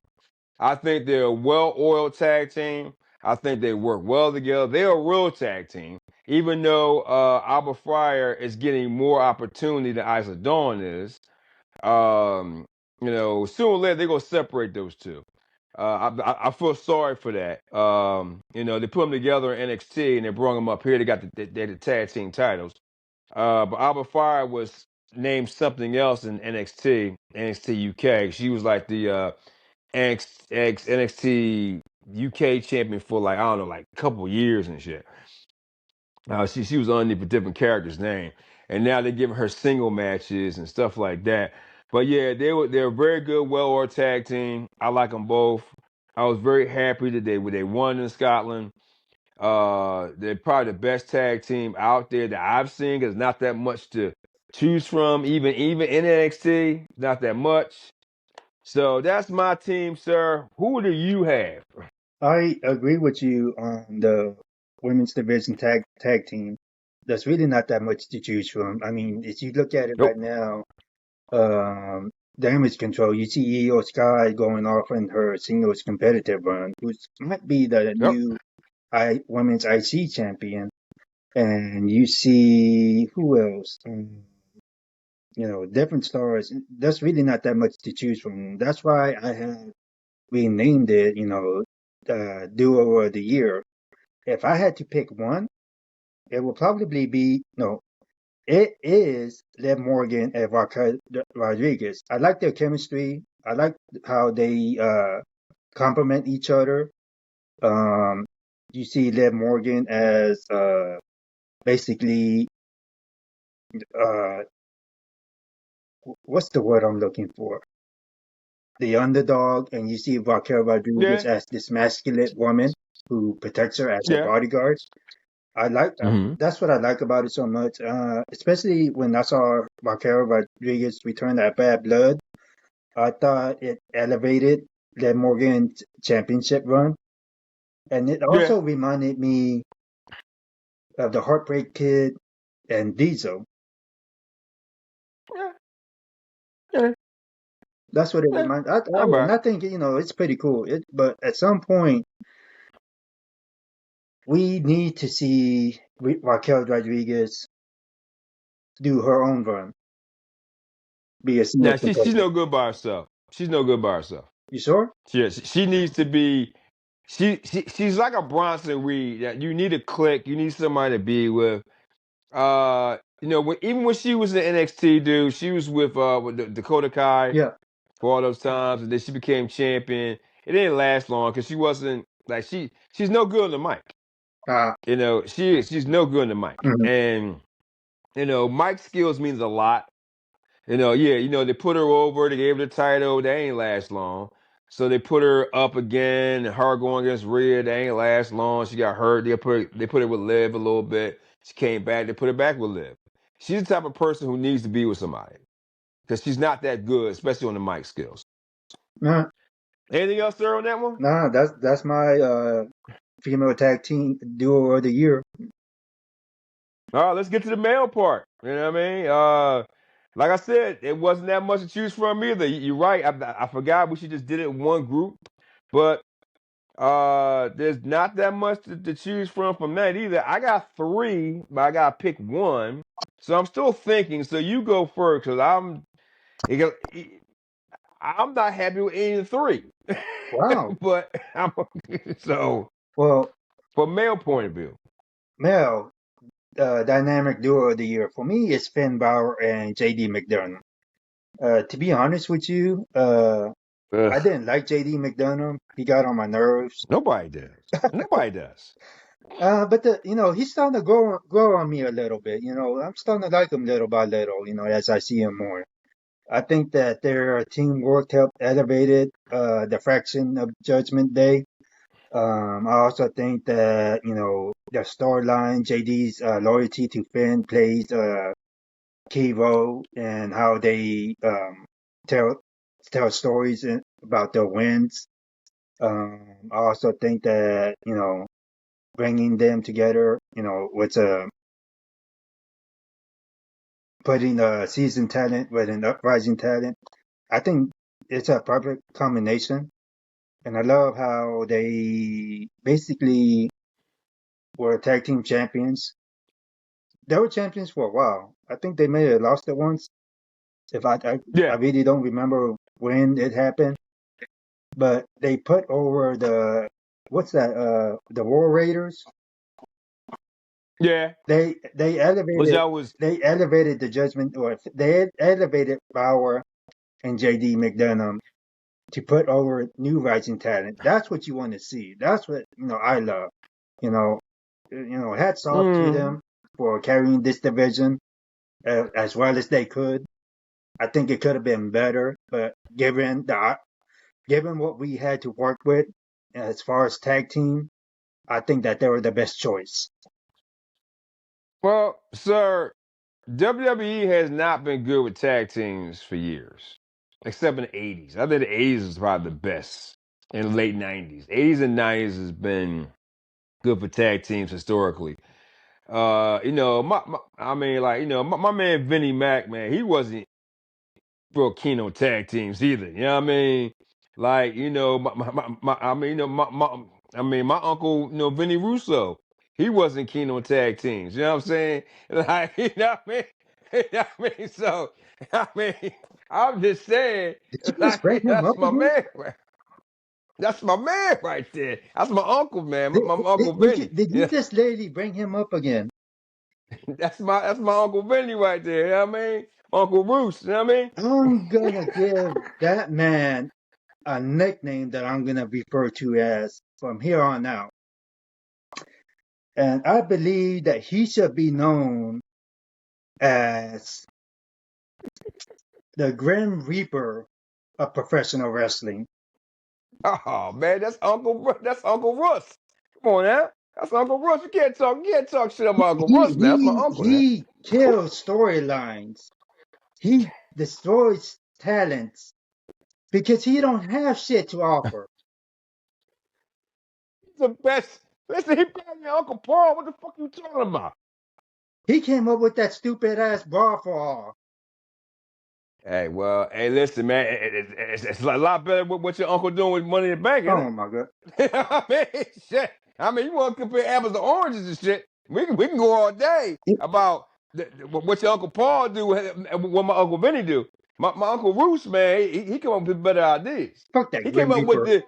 I think they're a well-oiled tag team. I think they work well together. They're a real tag team, even though Abba Fryer is getting more opportunity than Isla Dawn is. Um, sooner or later they're gonna separate those two. I feel sorry for that. They put them together in NXT and they brought them up here. They got the tag team titles. But Alba Fire was named something else in NXT UK. She was like the NXT UK champion for like I don't know, like a couple years and shit. She was underneath a different character's name, and now they're giving her single matches and stuff like that. But yeah, they're a very good, well-oiled tag team. I like them both. I was very happy that they won in Scotland. They're probably the best tag team out there that I've seen. Cause not that much to choose from, even in NXT, not that much. So that's my team, sir. Who do you have? I agree with you on the women's division tag team. There's really not that much to choose from. I mean, if you look at it right Nope. now, damage control, you see Io Sky going off in her singles competitive run, which might be the Yep. new women's IC champion. And you see who else? Different stars. There's really not that much to choose from. That's why I have renamed it, Duo of the Year. If I had to pick one, it would probably be no. It is Liv Morgan and Raquel Rodriguez. I like their chemistry. I like how they complement each other. Um, you see Liv Morgan as basically uh, what's the word I'm looking for? The underdog, and you see Raquel Rodriguez Yeah. as this masculine woman who protects her as her Yeah. bodyguard. I like Mm-hmm. that's what I like about it so much. Especially when I saw Raquel Rodriguez return that Bad Blood. I thought it elevated the Morgan championship run, and it Yeah. also reminded me of the Heartbreak Kid and Diesel. Yeah. Yeah. That's what it Yeah. reminded. How And about I think it's pretty cool. But at some point, we need to see Raquel Rodriguez do her own run, be a now? singles She's competitor. no good by herself. She's no good by herself. You sure? She needs to be. She's like a Bronson Reed. That you need a click. You need somebody to be with. even when she was in NXT, dude, she was with Dakota Kai Yeah. for all those times, and then she became champion. It didn't last long because she wasn't like she's no good on the mic. Uh, She's no good on the mic, mhm. and mic skills means a lot. Yeah, they put her over, they gave her the title, they ain't last long. So they put her up again, and her going against Rhea, they ain't last long. She got hurt. They put her with Liv a little bit. She came back, they put her back with Liv. She's the type of person who needs to be with somebody. Because she's not that good, especially on the mic skills. Nah, Anything else, sir, on that one? nah, that's my female tag team duo of the year. All right, let's get to the male part. You know what I mean? Like I said, it wasn't that much to choose from either. You're right. I forgot we should just did it in one group, but there's not that much to choose from that either. I got three, but I gotta pick one. So I'm still thinking. So you go first, because I'm not happy with any of the three. Wow. But so Well, from male point of view, male dynamic duo of the year for me is Finn Balor and JD McDonough. To be honest with you, I ugh, didn't like JD McDonough. He got on my nerves. nobody does. Nobody does. But he's starting to grow on me a little bit. I'm starting to like him little by little. As I see him more. I think that their teamwork helped elevated the fraction of Judgment Day. I also think that the storyline, JD's loyalty to Finn plays a key role in how they tell stories about their wins. I also think that bringing them together, with putting a seasoned talent with an uprising talent. I think it's a perfect combination. And I love how they basically were tag team champions. They were champions for a while. I think they may have lost it once. If I Yeah, really don't remember when it happened, but they put over what's that? The War Raiders. yeah. They Was elevated y'all was the Judgment, or they elevated Bauer and JD McDonough to put over new rising talent. That's what you want to see. That's what I love. You know, hats off to mm, them for carrying this division as well as they could. I think it could have been better, but given what we had to work with as far as tag team, I think that they were the best choice. well, sir. WWE has not been good with tag teams for years, except in the '80s. I think the '80s is probably the best. In the late '90s, '80s and '90s has been good for tag teams historically. I mean, like, my man Vinnie Mac, man, he wasn't real keen on tag teams either. You know what I mean? Like, I mean, my uncle, Vinny Russo, he wasn't keen on tag teams. You know what I'm saying? Like, you know what I mean? You know what I mean? So, I mean, I'm just saying, Did you just bring like, him that's up my again? man. That's my man right there. That's my uncle, man. Did, My uncle did you Vinny. did you Yeah, just literally bring him up again? that's my uncle Vinny right there. You know what I mean? Uncle Roos. You know what I mean? I'm gonna give that man a nickname that I'm gonna refer to as from here on out. And I believe that he should be known as the Grim Reaper of professional wrestling. Oh man, that's Uncle Russ. Come on now. That's Uncle Russ. You can't talk shit about Uncle He Russ, man. That's my he uncle now. he kills storylines. He destroys talents because he don't have shit to offer. He's the best. Listen, he better than Uncle Paul. What the fuck you talking about? He came up with that stupid ass bar for all. Hey, well, hey, listen, man. It's a lot better with what your uncle doing with Money in the Bank, isn't Oh it? my god. I mean, shit. I mean, you want to compare apples to oranges and shit? We can go all day about what your Uncle Paul do and what my Uncle Vinny do. My Uncle Roos, man, he came up with better ideas. Fuck that He came Grim up with Reaper. the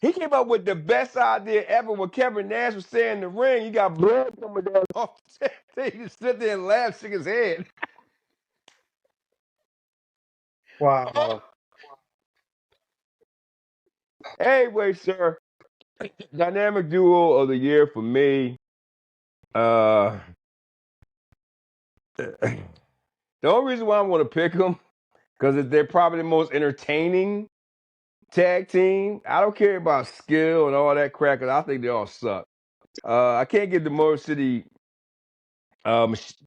He came up with the best idea ever when Kevin Nash was saying in the ring, you got blood coming down off the tape. He just sit there and laugh, shake his head. Wow. Anyway, sir, dynamic duo of the year for me. Uh, the only reason why I want to pick them because they're probably the most entertaining tag team. I don't care about skill and all that crap because I think they all suck. I can't give the Motor City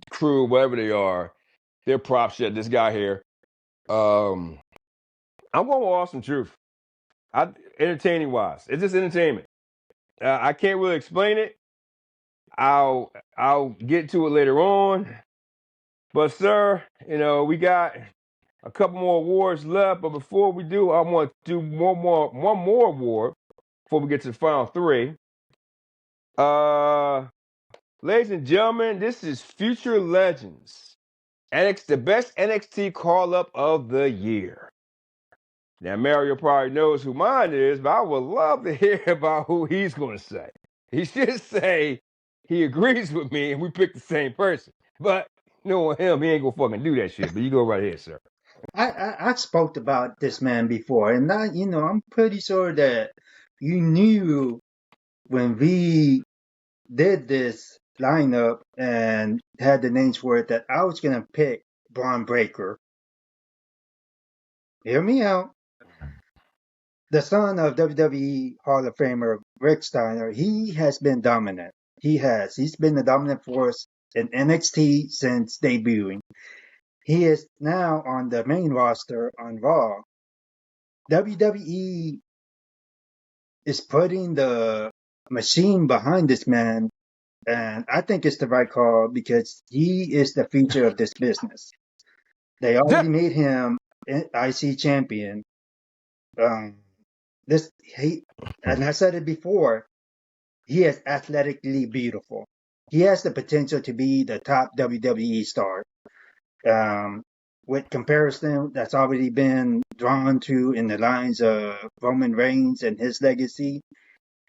crew, whatever they are, their prop shit. This guy here. I'm going with Awesome Truth. Entertaining wise, it's just entertainment. I can't really explain it. I'll get to it later on. But sir, we got a couple more awards left. But before we do, I want to do one more award before we get to the final three. Ladies and gentlemen, this is Future Legends. The best NXT call-up of the year. Now, Mario probably knows who mine is, but I would love to hear about who he's going to say. He should say he agrees with me and we pick the same person. But knowing him, he ain't going to fucking do that shit. But you go right here, sir. I spoke about this man before, and I'm pretty sure that you knew when we did this lineup and had the names for it that I was gonna pick Braun Breaker. Hear me out. The son of WWE Hall of Famer Rick Steiner, he has been dominant. He has. He's been the dominant force in NXT since debuting. He is now on the main roster on Raw. WWE is putting the machine behind this man, and I think it's the right call because he is the future of this business. They already made him IC champion. And I said it before, he is athletically beautiful. He has the potential to be the top WWE star. With comparison that's already been drawn to in the lines of Roman Reigns and his legacy,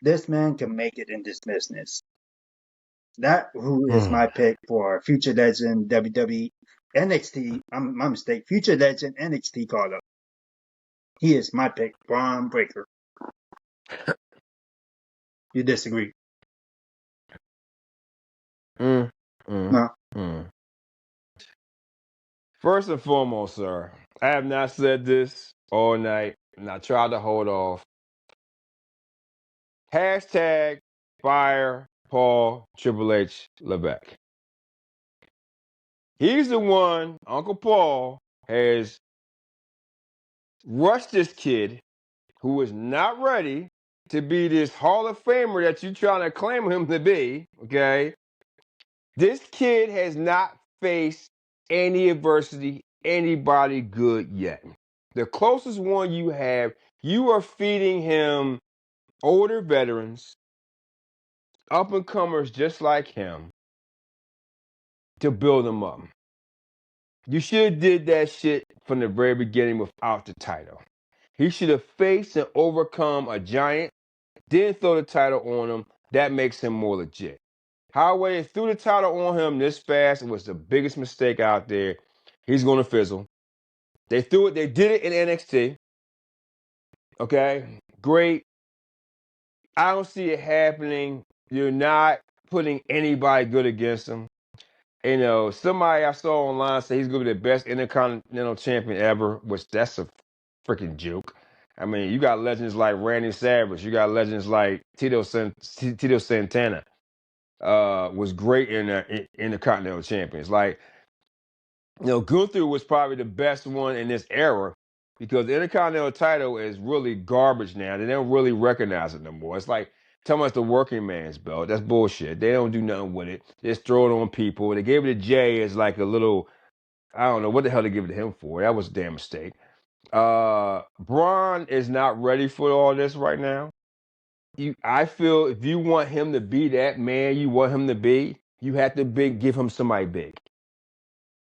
this man can make it in this business. That who is my pick for future legend WWE NXT. My mistake. Future legend NXT call up. He is my pick. Braun Breaker. You disagree? No. First and foremost, sir, I have not said this all night, and I tried to hold off. Hashtag fire Paul Triple H Levesque. He's the one, Uncle Paul, has rushed this kid who is not ready to be this Hall of Famer that you're trying to claim him to be, okay? This kid has not faced any adversity, anybody good yet. The closest one you have, you are feeding him older veterans, up-and-comers just like him, to build them up. You should have did that shit from the very beginning without the title. He should have faced and overcome a giant, then throw the title on him. That makes him more legit. However, they threw the title on him this fast. It was the biggest mistake out there. He's going to fizzle. They threw it. They did it in NXT. Okay, great. I don't see it happening. You're not putting anybody good against him. Somebody I saw online say he's going to be the best Intercontinental Champion ever, which that's a freaking joke. I mean, you got legends like Randy Savage. You got legends like Tito Santana. Was great in the Intercontinental Champions. Like, Gunther was probably the best one in this era because the Intercontinental title is really garbage now. They don't really recognize it no more. It's like telling us the working man's belt. That's bullshit. They don't do nothing with it. They just throw it on people. They gave it to Jay as like a little, I don't know what the hell they give it to him for. That was a damn mistake. Braun is not ready for all this right now. I feel if you want him to be that man you want him to be, you have to give him somebody big.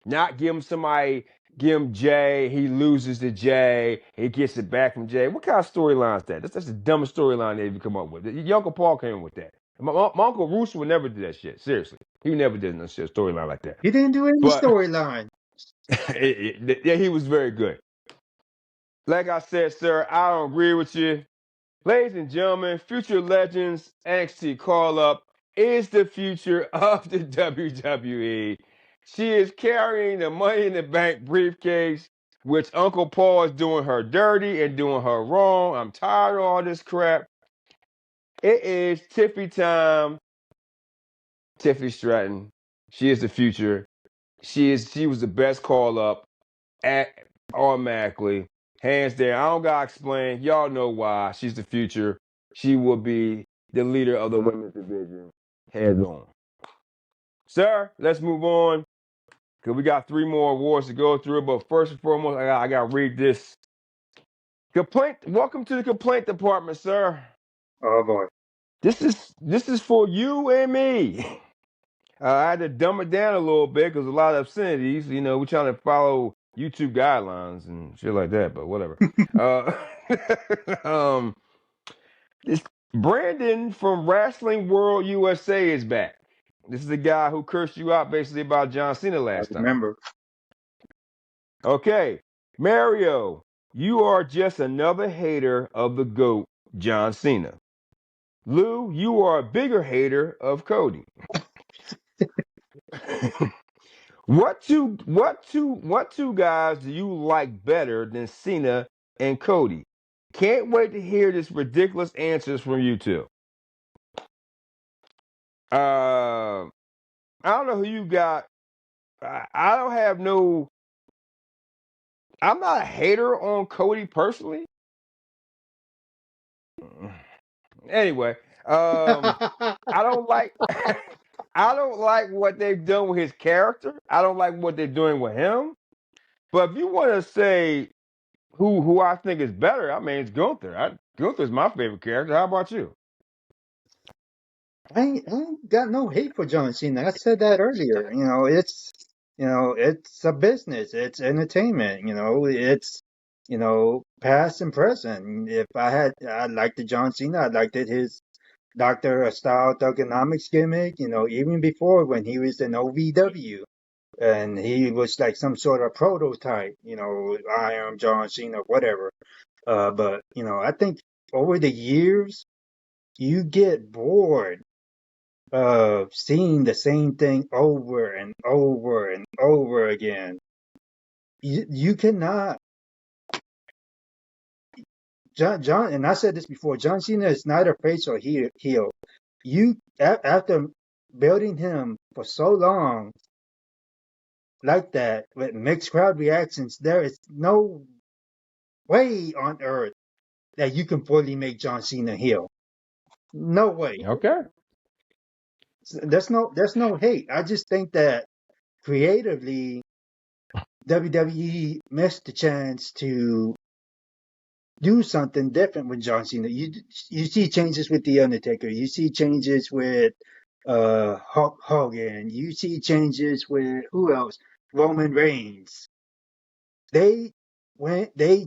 Not give him somebody give him Jay. He loses to Jay. He gets it back from Jay. What kind of storyline is that? That's the dumbest storyline they ever come up with. Your Uncle Paul came up with that. My Uncle Rooster would never do that shit. Seriously. He never did no shit storyline like that. He didn't do any But storyline. yeah, he was very good. Like I said, sir, I don't agree with you. Ladies and gentlemen, future legends NXT call up is the future of the WWE. She is carrying the Money in the Bank briefcase, which Uncle Paul is doing her dirty and doing her wrong. I'm tired of all this crap. It is Tiffy time. Tiffy Stratton. She is the future. She was the best call up automatically. Hands down. I don't gotta explain. Y'all know why. She's the future. She will be the leader of the women's division. Head on. Sir, let's move on. Because we got 3 more awards to go through. But first and foremost, I gotta read this. Complaint. Welcome to the complaint department, sir. Oh boy. This is for you and me. I had to dumb it down a little bit because a lot of obscenities. You know, we're trying to follow YouTube guidelines and shit like that. But whatever. uh, this Brandon from Wrestling World USA is back. This is the guy who cursed you out basically about John Cena I last time. remember. Okay, Mario, you are just another hater of the GOAT, John Cena. Lou, you are a bigger hater of Cody. What two guys do you like better than Cena and Cody? Can't wait to hear this ridiculous answers from you two. I don't know who you got. I don't have no. I'm not a hater on Cody personally. Anyway, I don't like. I don't like what they've done with his character. I don't like what they're doing with him. But if you want to say who I think is better, I mean it's Gunther. Gunther's my favorite character. How about you? I ain't got no hate for John Cena. I said that earlier. It's a business. It's entertainment. It's past and present. I liked the John Cena. I liked his Doctor Style Thugonomics gimmick. Even before when he was in OVW and he was like some sort of prototype. I am John Cena, whatever. But I think over the years you get bored of seeing the same thing over and over and over again. You cannot, John, and I said this before. John Cena is neither face or heel. After building him for so long like that with mixed crowd reactions, there is no way on earth that you can fully make John Cena heel. No way. Okay. There's no hate. I just think that creatively WWE missed the chance to do something different with John Cena. You see changes with The Undertaker. You see changes with Hulk Hogan. You see changes with who else? Roman Reigns. They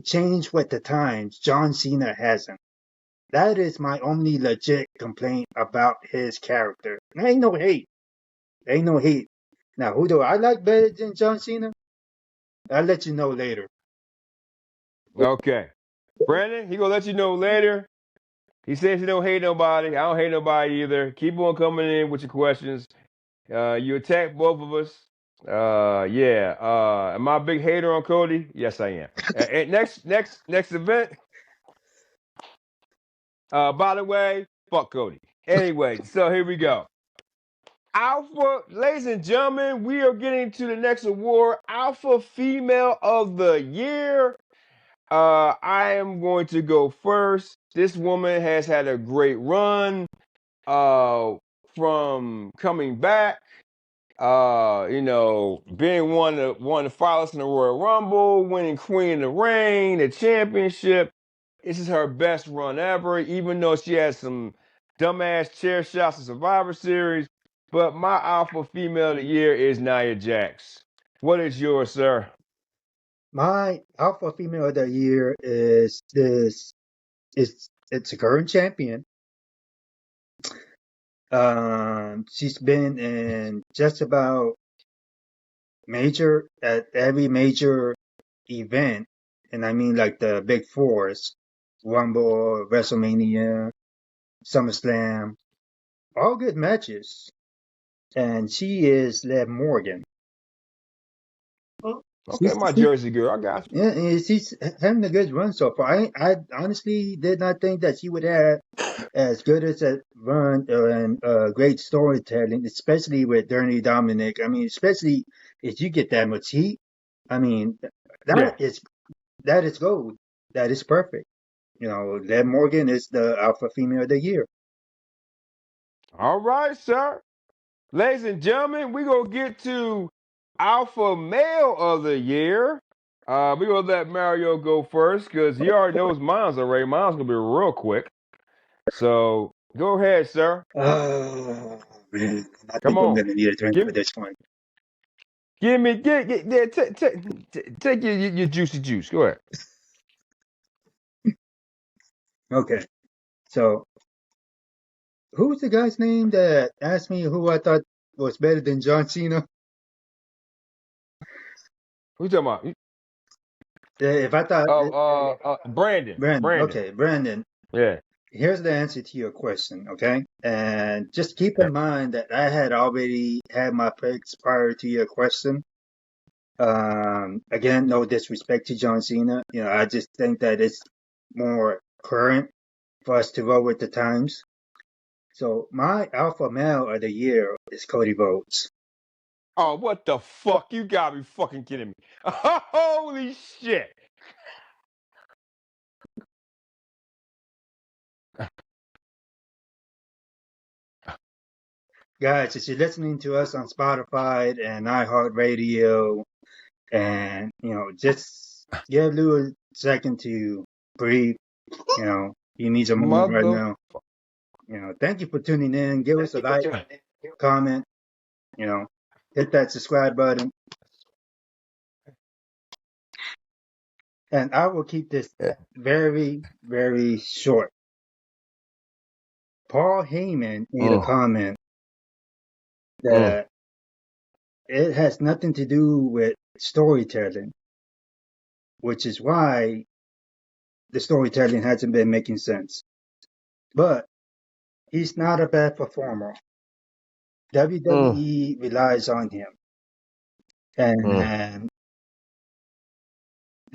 changed with the times. John Cena hasn't. That is my only legit complaint about his character. There ain't no hate. There ain't no hate. Now, who do I like better than John Cena? I'll let you know later. Okay. Brandon, he gonna let you know later. He says he don't hate nobody. I don't hate nobody either. Keep on coming in with your questions. You attack both of us. Yeah. Am I a big hater on Cody? Yes, I am. And next event. By the way, fuck Cody. Anyway, so here we go. Alpha, ladies and gentlemen, we are getting to the next award, Alpha Female of the Year. I am going to go first. This woman has had a great run from coming back, being one of the finalists in the Royal Rumble, winning Queen of the Ring, the championship. This is her best run ever, even though she has some dumbass chair shots in Survivor Series. But my Alpha Female of the Year is Nia Jax. What is yours, sir? My alpha female of the year is this. It's a current champion. She's been in just about at every major event, and I mean like the big fours: Rumble, WrestleMania, SummerSlam, all good matches. And she is Liv Morgan. Okay, She's, my she, Jersey girl, I got you. yeah, and she's having a good run so far. I honestly did not think that she would have as good as a run and great storytelling, especially with Dirty Dominic. I mean, especially if you get that much heat. I mean, Yeah. that is that is gold. That is perfect. You know, Liv Morgan is the alpha female of the year. All right, sir. Ladies and gentlemen, we gonna get to Alpha Male of the Year. We gonna let Mario go first because he already knows mine's already. Mine's gonna be real quick. So go ahead, sir. Oh man, I Come think I'm on. gonna need a drink Give for me, this one. yeah, take your juicy juice. Go ahead. Okay, so who was the guy's name that asked me who I thought was better than John Cena? Who you talking about? If I thought Brandon. Brandon, Brandon. okay, Brandon. Yeah. Here's the answer to your question, okay? And just keep in mind that I had already had my picks prior to your question. Again, no disrespect to John Cena. You know, I just think that it's more current for us to roll with the times. So my alpha male of the year is Cody Rhodes. Oh, what the fuck? You gotta be fucking kidding me. Holy shit. Guys, if you're listening to us on Spotify and iHeartRadio, and just give Lou a second to breathe. He needs a moment right Mother. now. Thank you for tuning in. Give us a like, comment, you know, hit that subscribe button. And I will keep this very, very short. Paul Heyman made a Mm, comment mm, that it has nothing to do with storytelling, which is why the storytelling hasn't been making sense. But he's not a bad performer. mm, WWE relies on him. mm, And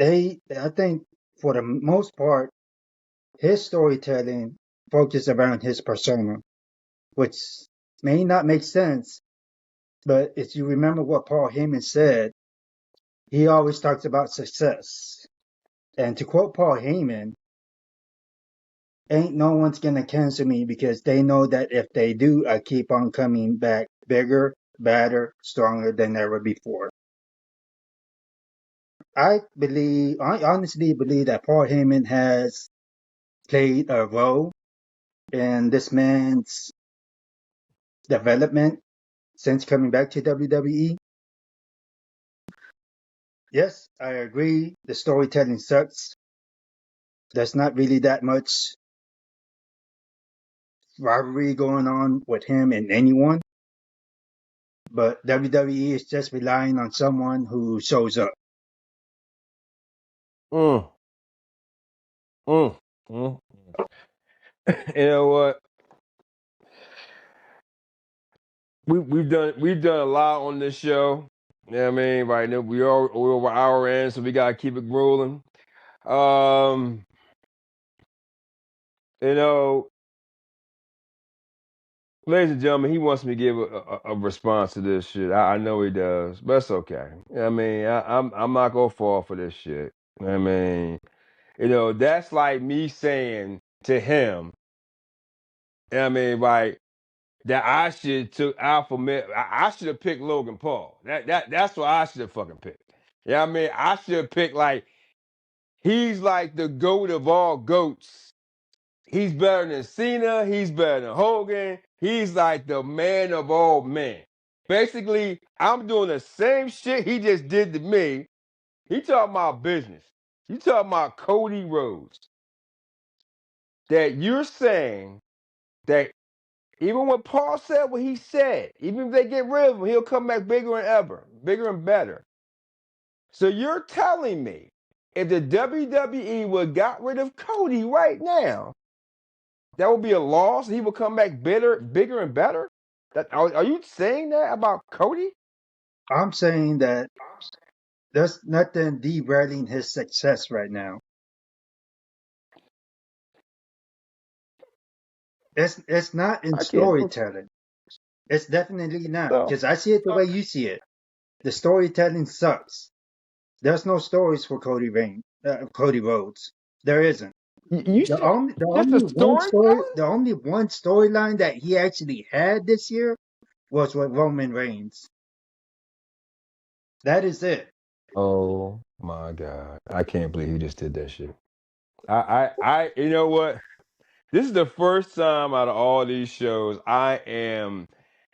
I think for the most part, his storytelling focused around his persona, which may not make sense, but if you remember what Paul Heyman said, he always talks about success. And to quote Paul Heyman, ain't no one's gonna cancel me because they know that if they do, I keep on coming back bigger, badder, stronger than ever before. I honestly believe that Paul Heyman has played a role in this man's development since coming back to WWE. Yes, I agree. The storytelling sucks. There's not really that much rivalry going on with him and anyone, but WWE is just relying on someone who shows up. mm, mm, mm. You know what? We've done a lot on this show. You know what I mean? Right now we're over our end, so we gotta keep it rolling. Um, you know, ladies and gentlemen, he wants me to give a response to this shit. I know he does, but it's okay. You know what I mean, I'm not gonna fall for this shit. You know what I mean, that's like me saying to him, you know what I mean, right, that I should took Alpha Male. I should have picked Logan Paul. That's what I should have fucking picked. You know what I mean? I should have picked like he's like the goat of all goats. He's better than Cena. He's better than Hogan. He's like the man of all men. Basically, I'm doing the same shit he just did to me, He talking about business. You talking about Cody Rhodes. That you're saying that even when Paul said what he said, even if they get rid of him, he'll come back bigger than ever, bigger and better. So you're telling me if the WWE would got rid of Cody right now, that would be a loss. He will come back bigger and better. Are you saying that about Cody? I'm saying that there's nothing derailing his success right now. It's not in I can't believe storytelling. It's definitely not, so. because I see it the way you see it. The storytelling sucks. There's no stories for Cody Rhodes. There isn't. You The said only the just only a one story storytelling? the only one storyline that he actually had this year was with Roman Reigns. That is it. Oh my God. I can't believe he just did that shit. You know what? This is the first time out of all these shows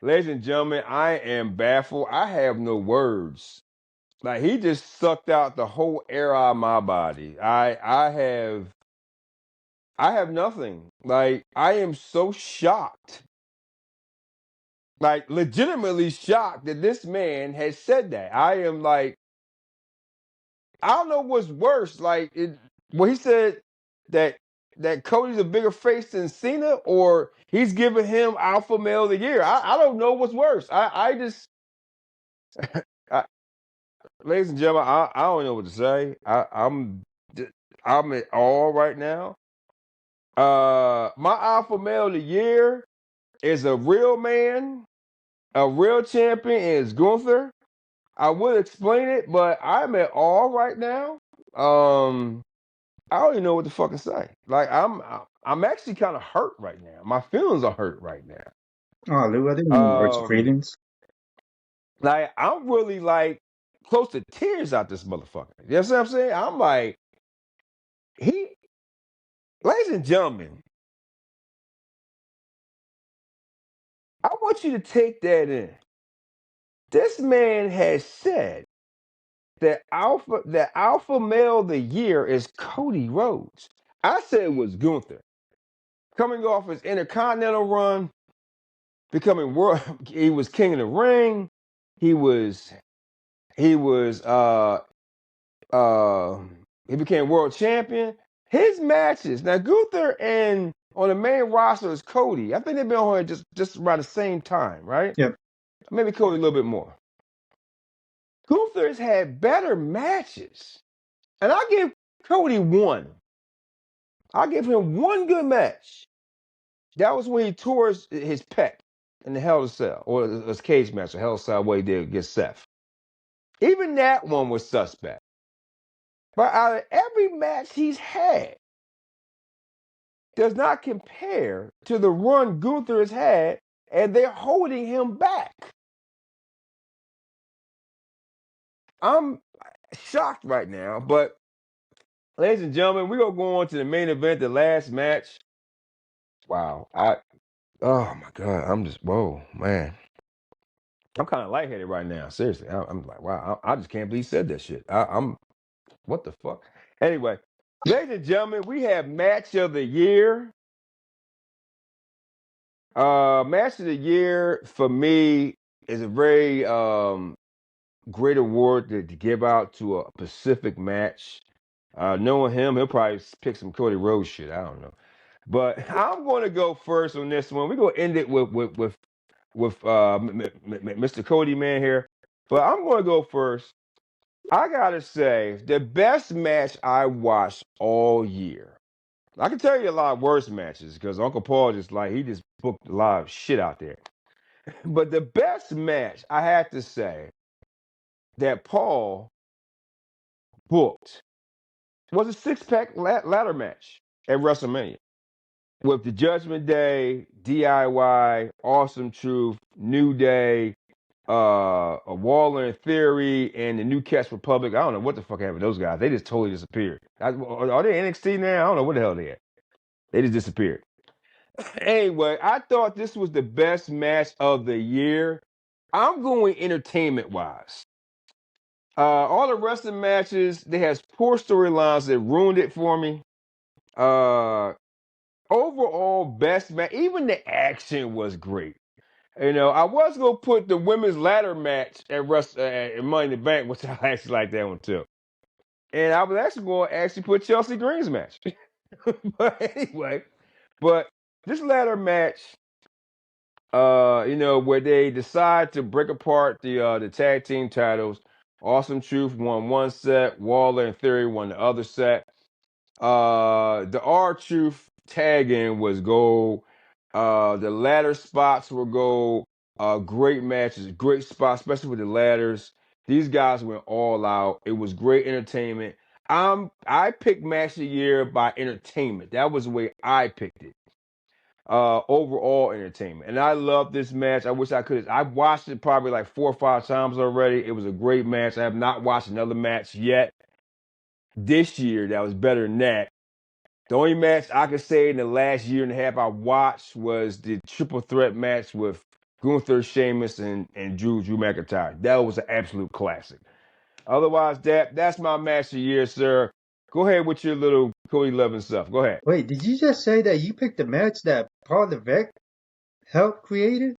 ladies and gentlemen, I am baffled. I have no words. Like he just sucked out the whole air out of my body. I have nothing. Like I am so shocked. Like legitimately shocked that this man has said that. I am like, I don't know what's worse. Well, he said that Cody's a bigger face than Cena, or he's giving him Alpha Male of the Year. I don't know what's worse. I just, I, ladies and gentlemen, I don't know what to say. I'm at all right now. My Alpha Male of the Year is a real man, a real champion, is Gunther. I would explain it, but I'm at all right now. I don't even know what to fucking say. Like I'm actually kind of hurt right now. My feelings are hurt right now. Oh, Lou, I didn't even hurt your Um, feelings. like I'm really like close to tears out this motherfucker. You know what I'm saying? I'm like, he, ladies and gentlemen, I want you to take that in. This man has said that alpha male of the year is Cody Rhodes. I said it was Gunther. Coming off his intercontinental run, becoming world, he was king of the ring. He was he was uh he became world champion. His matches now, Gunther and on the main roster is Cody. I think they've been on here just around the same time, right? Yep. Maybe Cody a little bit more. Gunther's had better matches, and I give Cody one. I give him one good match. That was when he tore his pec in the Hell in a Cell, or his cage match, the Hell in a Cell, where he did against Seth. Even that one was suspect. But out of every match he's had, does not compare to the run Gunther has had, and they're holding him back. I'm shocked right now, but ladies and gentlemen, we're gonna go on to the main event, the last match. Wow. Oh my God, I'm just, whoa, man. I'm kind of lightheaded right now. Seriously. I'm like, wow, I just can't believe he said that shit. I'm, what the fuck? Anyway, ladies and gentlemen, we have match of the year. Match of the year for me is a very great award to give out to a Pacific match. Knowing him, he'll probably pick some Cody Rhodes shit. I don't know, but I'm going to go first on this one. We're going to end it with Mr. Cody Man here, but I'm going to go first. I gotta say, the best match I watched all year. I can tell you a lot of worse matches because Uncle Paul he just booked a lot of shit out there. But the best match I had to say that Paul booked was a six-pack ladder match at WrestleMania with the Judgment Day, DIY, Awesome Truth, New Day, a Waller in Theory, and the New Catch Republic. I don't know what the fuck happened to those guys. They just totally disappeared. Are they NXT now? I don't know what the hell they at. They just disappeared. Anyway, I thought this was the best match of the year. I'm going entertainment wise. All the wrestling matches, they has poor storylines that ruined it for me. Uh, Overall, best match. Even the action was great. I was gonna put the women's ladder match at Money in the Bank, which I actually like that one too. And I was actually going to actually put Chelsea Green's match. But anyway, but this ladder match, where they decide to break apart the tag team titles. Awesome Truth won one set. Waller and Theory won the other set. The R-Truth tag-in was gold. The ladder spots were gold. Great matches, great spots, especially with the ladders. These guys went all out. It was great entertainment. I picked match of the year by entertainment. That was the way I picked it. Overall entertainment. And I love this match. I wish I could. I've watched it probably like 4 or 5 times already. It was a great match. I have not watched another match yet this year that was better than that. The only match I could say in the last year and a half I watched was the triple threat match with Gunther, Sheamus, and Drew McIntyre. That was an absolute classic. Otherwise, that's my match of the year, sir. Go ahead with your little Cody Levin stuff. Go ahead. Wait, did you just say that you picked the match that Paul Levesque helped create it?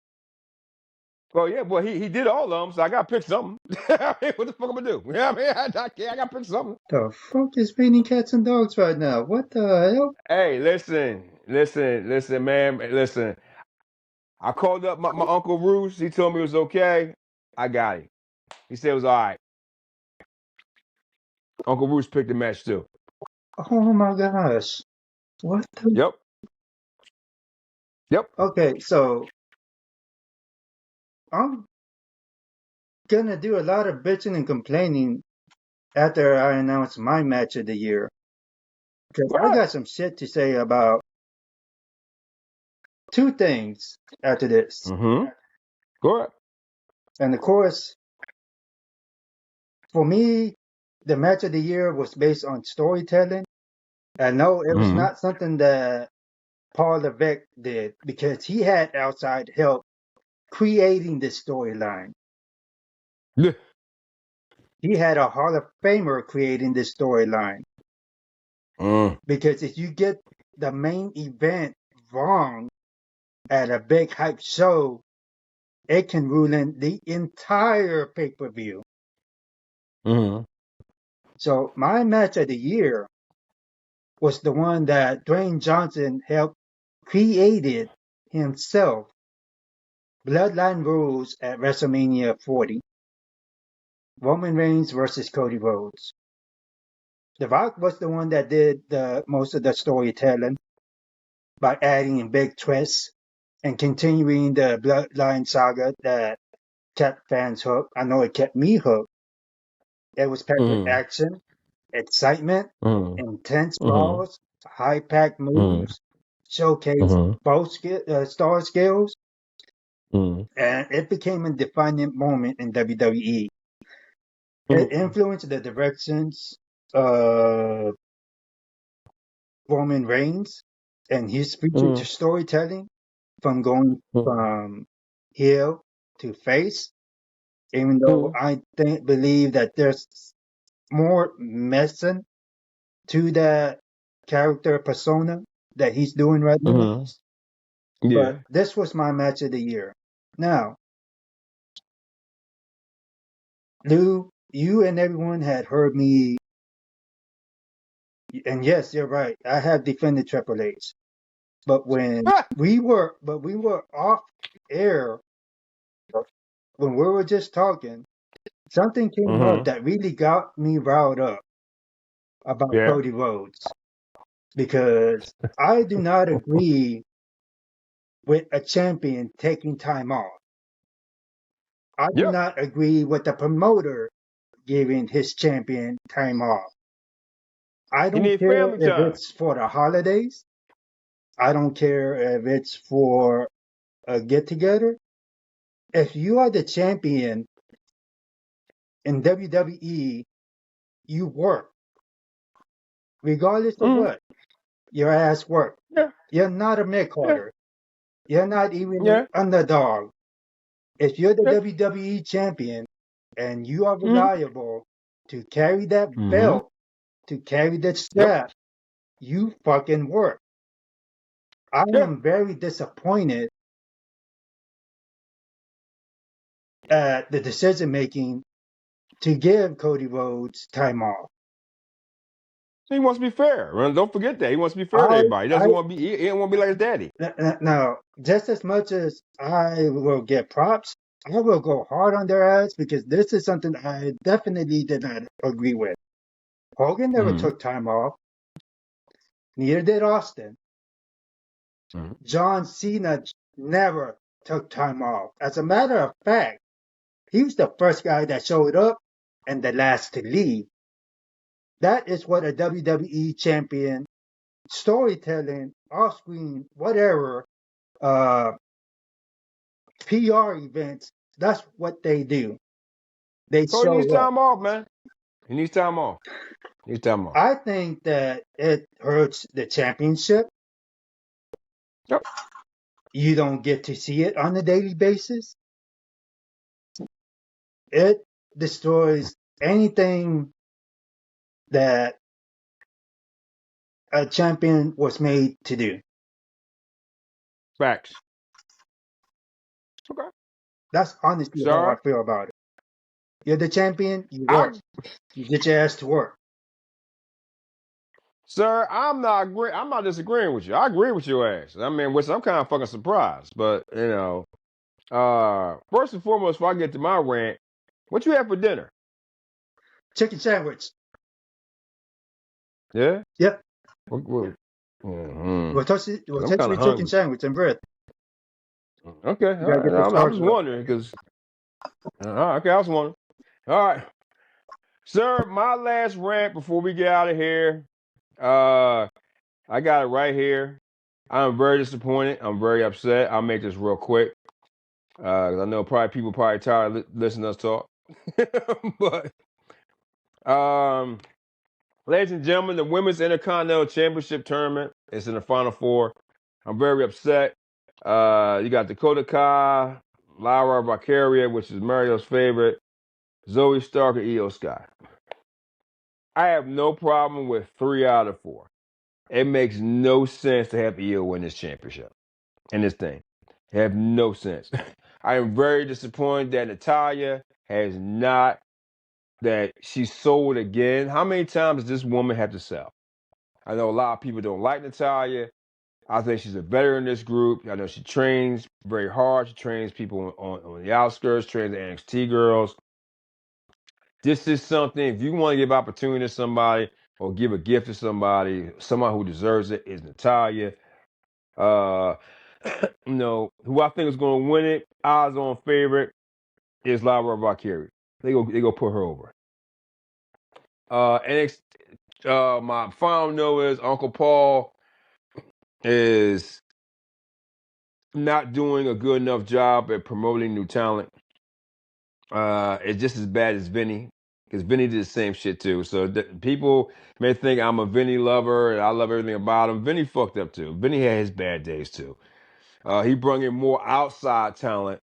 Well, yeah, well, he did all of them, so I got to pick something. I mean, what the fuck am I going to do? You know what I mean? I got to pick something. The fuck is raining cats and dogs right now? What the hell? Hey, listen, man. Listen, I called up my Uncle Bruce. He told me it was okay. I got it. He said it was all right. Uncle Bruce picked the match too. Oh my gosh. What the? Yep. Yep. Okay, so I'm gonna do a lot of bitching and complaining after I announce my match of the year. Because All I right. got some shit to say about two things after this. Mm-hmm. Go ahead. And of course, for me, the match of the year was based on storytelling. And no, it was Mm-hmm. not something that Paul Levesque did because he had outside help creating this storyline. Yeah. He had a Hall of Famer creating this storyline. Mm. Because if you get the main event wrong at a big hype show, it can ruin the entire pay-per-view. Mm-hmm. So my match of the year was the one that Dwayne Johnson helped created himself. Bloodline Rules at WrestleMania 40. Roman Reigns versus Cody Rhodes. The Rock was the one that did most of the storytelling by adding in big twists and continuing the Bloodline saga that kept fans hooked. I know it kept me hooked. It was packed with Mm-hmm. action, excitement, Mm-hmm. intense Mm-hmm. brawls, high-packed moves, showcased Mm-hmm. both star skills, Mm-hmm. and it became a defining moment in WWE. It Mm-hmm. influenced the directions of Roman Reigns and his future Mm-hmm. storytelling from going from heel to face, even though Mm-hmm. I believe that there's more medicine to that character persona that he's doing right now. Mm-hmm. But Yeah. this was my match of the year. Now, Lou, you and everyone had heard me, and yes, you're right. I have defended Triple H. But we were off air when we were just talking, something came up Mm-hmm. that really got me riled up about Yeah. Cody Rhodes because I do not agree with a champion taking time off. I do Yep. not agree with the promoter giving his champion time off. I He don't need care family if time. it's for the holidays. I don't care if it's for a get together. If you are the champion in WWE, you work regardless of Mm-hmm. what. Your ass work. Yeah. You're not a mid Yeah. carder. You're not even an Yeah. underdog. If you're the Yeah. WWE champion, and you are Mm-hmm. reliable to carry that Mm-hmm. belt, to carry that Yep. strap, you fucking work. I Yeah. am very disappointed at the decision making to give Cody Rhodes time off. He wants to be fair. Don't forget that. He wants to be fair to I, everybody. He I doesn't want to be. He don't want to be like his daddy. now just as much as I will get props, I will go hard on their ass because this is something I definitely did not agree with. Hogan never Mm-hmm. took time off. Neither did Austin. Mm-hmm. John Cena never took time off. As a matter of fact, he was the first guy that showed up and the last to leave. That is what a WWE champion, storytelling, off screen, whatever, uh, PR events, that's what they do. They Cody needs show up. time off, man. He needs time off. He needs time off. I think that it hurts the championship. Yep. You don't get to see it on a daily basis. It destroys anything that a champion was made to do. Facts. Okay. That's honestly how I Sir, feel about it. You're the champion, you I, work. You get your ass to work. sir, I'm not agree. I'm not disagreeing with you. I agree with your ass. I mean, which I'm kind of fucking surprised. But first and foremost, before I get to my rant, what you have for dinner? Chicken sandwich. Yeah. Yep. What? Mm-hmm. I'm kind Rotisserie of chicken hungry. sandwich and bread. Okay. You All gotta right. get the I'm starch just right. wondering because. Okay. I was wondering. All right, sir. My last rant before we get out of here. I got it right here. I'm very disappointed. I'm very upset. I'll make this real quick. 'Cause I know people probably tired of listening to us talk. but ladies and gentlemen, the Women's Intercontinental Championship Tournament is in the Final Four. I'm very upset. You got Dakota Kai, Lyra Valkyria, which is Mario's favorite, Zoe Stark, and Io Sky. I have no problem with 3 out of 4. It makes no sense to have Io win this championship in this thing. It have no sense. I am very disappointed that Natalya has not, that she sold again. How many times does this woman have to sell? I know a lot of people don't like Natalya. I think she's a veteran in this group. I know she trains very hard. She trains people on the outskirts, trains the NXT girls. This is something, if you want to give opportunity to somebody or give a gift to somebody who deserves it is Natalya. Uh, who I think is going to win it, odds on favorite, is Lyra Valkyrie. They go put her over. My final note is Uncle Paul is not doing a good enough job at promoting new talent. It's just as bad as Vinny, because Vinny did the same shit too. So people may think I'm a Vinny lover and I love everything about him. Vinny fucked up too. Vinny had his bad days too. He brought in more outside talent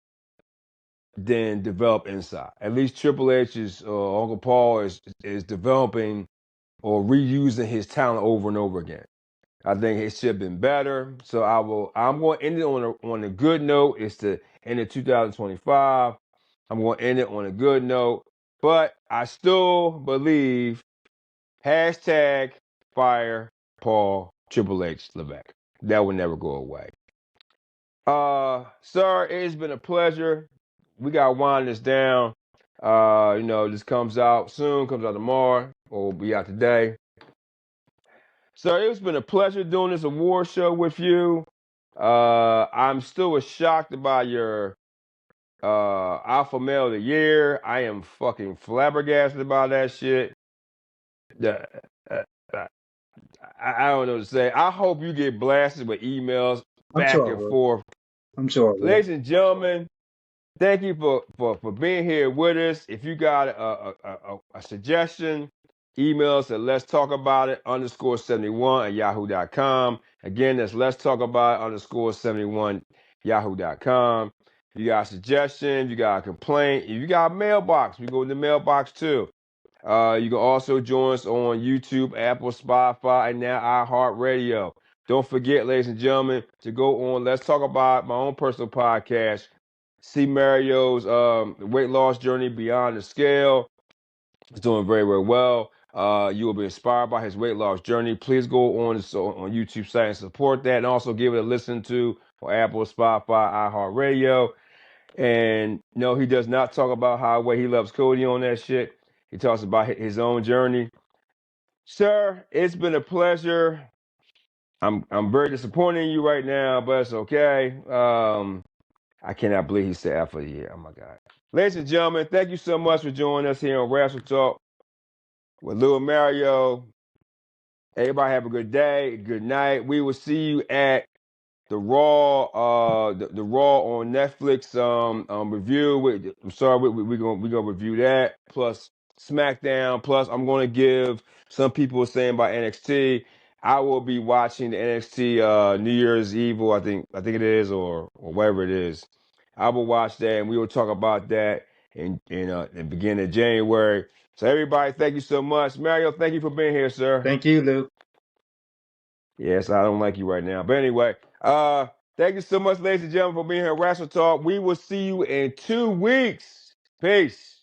than develop inside. At least Triple H's Uncle Paul is developing or reusing his talent over and over again. I think it should have been better. So I'm going to end it on a good note. It's the end of 2025. I'm going to end it on a good note. But I still believe hashtag fire Paul Triple H Levesque. That will never go away. Sir, it's been a pleasure. We gotta wind this down. This comes out soon, comes out tomorrow, or will be out today. Sir, it's been a pleasure doing this award show with you. I'm still as shocked about your Alpha Male of the Year. I am fucking flabbergasted about that shit. The, uh, uh, I don't know what to say. I hope you get blasted with emails I'm sure back I and will. forth. I'm sure I will. Ladies and gentlemen, thank you for being here with us. If you got a suggestion, email us at let's talk about it _71 at yahoo.com. Again, that's let's talk about it _71 yahoo.com. If you got suggestions, you got a complaint, if you got a mailbox, we go to the mailbox too. You can also join us on YouTube, Apple, Spotify, and now iHeartRadio. Don't forget, ladies and gentlemen, to go on Let's Talk About my own personal podcast. See Mario's weight loss journey beyond the scale. It's doing very, very well. You will be inspired by his weight loss journey. Please go on YouTube site and support that, and also give it a listen to on Apple, Spotify, iHeartRadio. And no, he does not talk about how way he loves Cody on that shit. He talks about his own journey. Sir, it's been a pleasure. I'm very disappointed in you right now, but it's okay. I cannot believe he said after the year. Oh my God. Ladies and gentlemen, thank you so much for joining us here on Wrestle Talk with Lil Mario. Everybody have a good day, good night. We will see you at the the Raw on Netflix review. I'm sorry, we gonna review that. Plus SmackDown. Plus, I'm gonna give some people are saying about NXT. I will be watching the NXT New Year's Eve, I think it is, or whatever it is. I will watch that, and we will talk about that in the beginning of January. So everybody, thank you so much. Mario, thank you for being here, sir. Thank you, Luke. Yes, I don't like you right now. But anyway, thank you so much, ladies and gentlemen, for being here at Wrestle Talk. We will see you in 2 weeks. Peace.